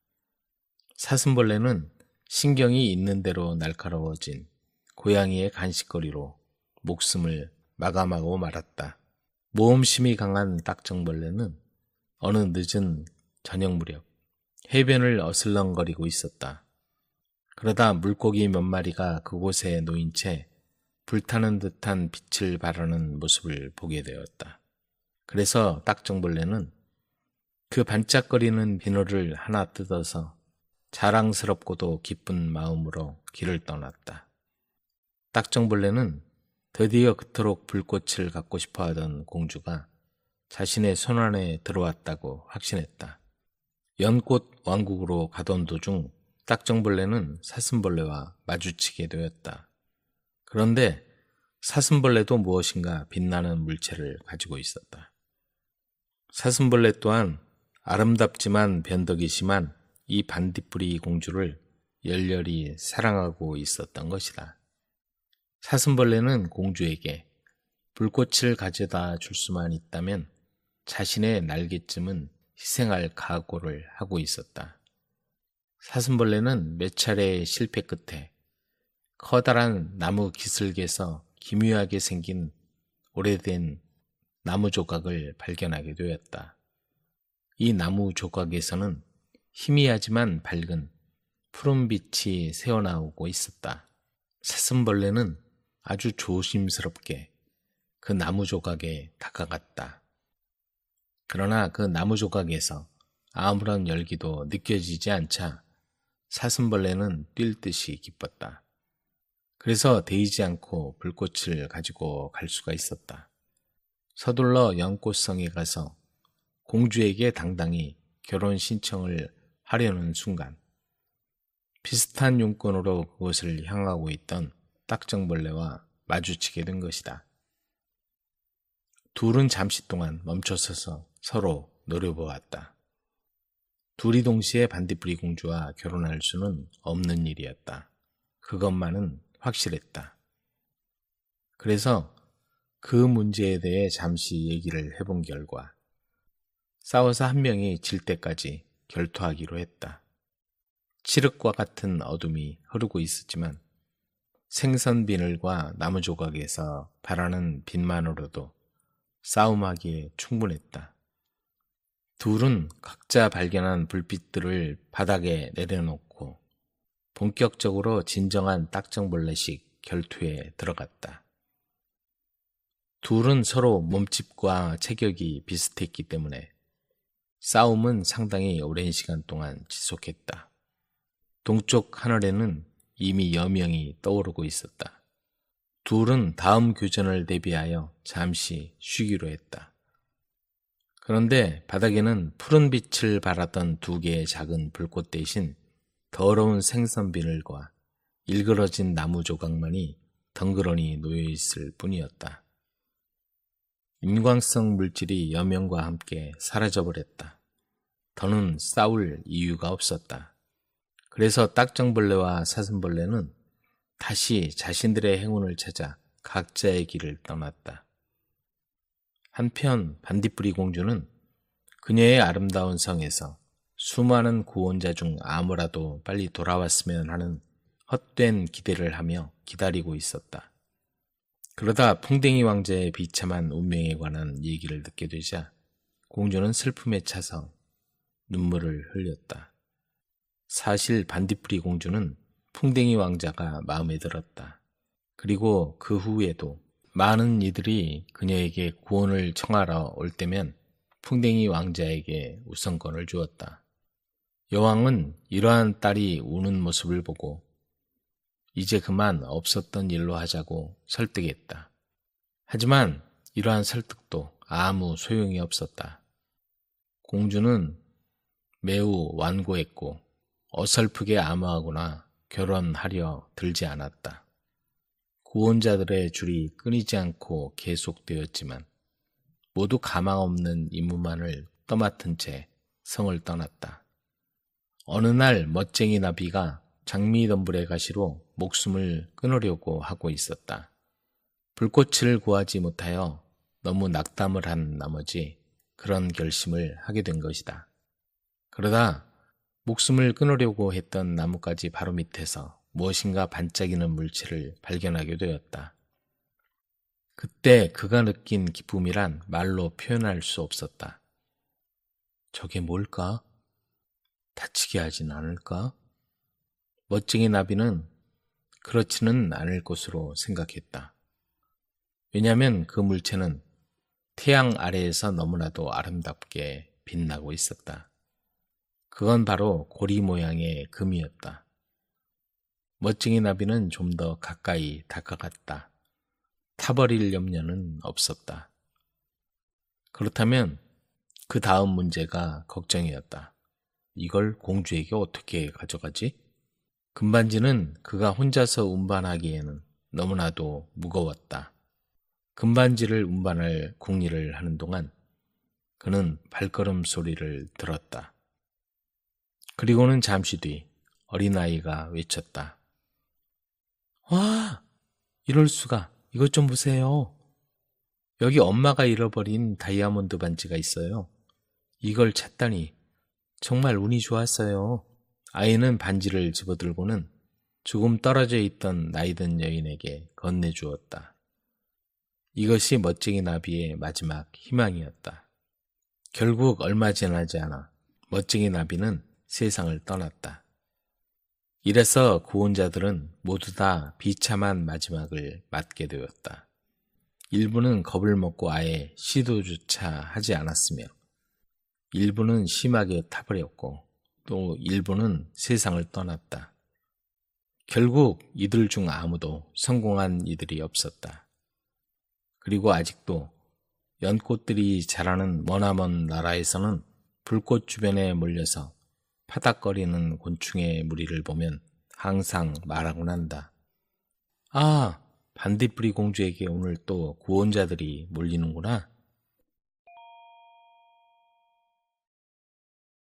사슴벌레는 신경이 있는 대로 날카로워진 고양이의 간식거리로 목숨을 마감하고 말았다. 모험심이 강한 딱정벌레는 어느 늦은 저녁 무렵 해변을 어슬렁거리고 있었다. 그러다 물고기 몇 마리가 그곳에 놓인 채 불타는 듯한 빛을 발하는 모습을 보게 되었다. 그래서 딱정벌레는 그 반짝거리는 비늘을 하나 뜯어서 자랑스럽고도 기쁜 마음으로 길을 떠났다. 딱정벌레는 드디어 그토록 불꽃을 갖고 싶어하던 공주가 자신의 손안에 들어왔다고 확신했다. 연꽃 왕국으로 가던 도중 딱정벌레는 사슴벌레와 마주치게 되었다. 그런데 사슴벌레도 무엇인가 빛나는 물체를 가지고 있었다. 사슴벌레 또한 아름답지만 변덕이 심한 이 반딧불이 공주를 열렬히 사랑하고 있었던 것이다. 사슴벌레는 공주에게 불꽃을 가져다 줄 수만 있다면 자신의 날개쯤은 희생할 각오를 하고 있었다. 사슴벌레는 몇 차례의 실패 끝에 커다란 나무 기슭에서 기묘하게 생긴 오래된 나무 조각을 발견하게 되었다. 이 나무 조각에서는 희미하지만 밝은 푸른빛이 새어나오고 있었다. 사슴벌레는 아주 조심스럽게 그 나무 조각에 다가갔다. 그러나 그 나무 조각에서 아무런 열기도 느껴지지 않자 사슴벌레는 뛸 듯이 기뻤다. 그래서 데이지 않고 불꽃을 가지고 갈 수가 있었다. 서둘러 연꽃성에 가서 공주에게 당당히 결혼 신청을 하려는 순간 비슷한 용건으로 그곳을 향하고 있던 딱정벌레와 마주치게 된 것이다. 둘은 잠시 동안 멈춰서서 서로 노려보았다. 둘이 동시에 반딧불이 공주와 결혼할 수는 없는 일이었다. 그것만은 확실했다. 그래서 그 문제에 대해 잠시 얘기를 해본 결과 싸워서 한 명이 질 때까지 결투하기로 했다. 칠흑과 같은 어둠이 흐르고 있었지만 생선 비늘과 나무 조각에서 발하는 빛만으로도 싸움하기에 충분했다. 둘은 각자 발견한 불빛들을 바닥에 내려놓고 본격적으로 진정한 딱정벌레식 결투에 들어갔다. 둘은 서로 몸집과 체격이 비슷했기 때문에 싸움은 상당히 오랜 시간 동안 지속했다. 동쪽 하늘에는 이미 여명이 떠오르고 있었다. 둘은 다음 교전을 대비하여 잠시 쉬기로 했다. 그런데 바닥에는 푸른 빛을 발하던 두 개의 작은 불꽃 대신 더러운 생선 비늘과 일그러진 나무 조각만이 덩그러니 놓여있을 뿐이었다. 인광성 물질이 여명과 함께 사라져버렸다. 더는 싸울 이유가 없었다. 그래서 딱정벌레와 사슴벌레는 다시 자신들의 행운을 찾아 각자의 길을 떠났다. 한편 반딧불이 공주는 그녀의 아름다운 성에서 수많은 구원자 중 아무라도 빨리 돌아왔으면 하는 헛된 기대를 하며 기다리고 있었다. 그러다 풍뎅이 왕자의 비참한 운명에 관한 얘기를 듣게 되자 공주는 슬픔에 차서 눈물을 흘렸다. 사실 반딧불이 공주는 풍뎅이 왕자가 마음에 들었다. 그리고 그 후에도 많은 이들이 그녀에게 구원을 청하러 올 때면 풍뎅이 왕자에게 우선권을 주었다. 여왕은 이러한 딸이 우는 모습을 보고 이제 그만 없었던 일로 하자고 설득했다. 하지만 이러한 설득도 아무 소용이 없었다. 공주는 매우 완고했고 어설프게 암호하거나 결혼하려 들지 않았다. 구원자들의 줄이 끊이지 않고 계속되었지만 모두 가망 없는 임무만을 떠맡은 채 성을 떠났다. 어느 날 멋쟁이 나비가 장미덤불의 가시로 목숨을 끊으려고 하고 있었다. 불꽃을 구하지 못하여 너무 낙담을 한 나머지 그런 결심을 하게 된 것이다. 그러다 목숨을 끊으려고 했던 나뭇가지 바로 밑에서 무엇인가 반짝이는 물체를 발견하게 되었다. 그때 그가 느낀 기쁨이란 말로 표현할 수 없었다. 저게 뭘까? 다치게 하진 않을까? 멋쟁이 나비는 그렇지는 않을 것으로 생각했다. 왜냐하면 그 물체는 태양 아래에서 너무나도 아름답게 빛나고 있었다. 그건 바로 고리 모양의 금이었다. 멋쟁이 나비는 좀 더 가까이 다가갔다. 타버릴 염려는 없었다. 그렇다면 그 다음 문제가 걱정이었다. 이걸 공주에게 어떻게 가져가지? 금반지는 그가 혼자서 운반하기에는 너무나도 무거웠다. 금반지를 운반할 궁리를 하는 동안 그는 발걸음 소리를 들었다. 그리고는 잠시 뒤 어린아이가 외쳤다. 와! 이럴 수가! 이것 좀 보세요. 여기 엄마가 잃어버린 다이아몬드 반지가 있어요. 이걸 찾다니 정말 운이 좋았어요. 아이는 반지를 집어들고는 조금 떨어져 있던 나이든 여인에게 건네주었다. 이것이 멋쟁이 나비의 마지막 희망이었다. 결국 얼마 지나지 않아 멋쟁이 나비는 세상을 떠났다. 이래서 구원자들은 모두 다 비참한 마지막을 맞게 되었다. 일부는 겁을 먹고 아예 시도조차 하지 않았으며 일부는 심하게 타버렸고 또 일부는 세상을 떠났다. 결국 이들 중 아무도 성공한 이들이 없었다. 그리고 아직도 연꽃들이 자라는 머나먼 나라에서는 불꽃 주변에 몰려서 파닥거리는 곤충의 무리를 보면 항상 말하곤 한다. 아, 반딧불이 공주에게 오늘 또 구원자들이 몰리는구나.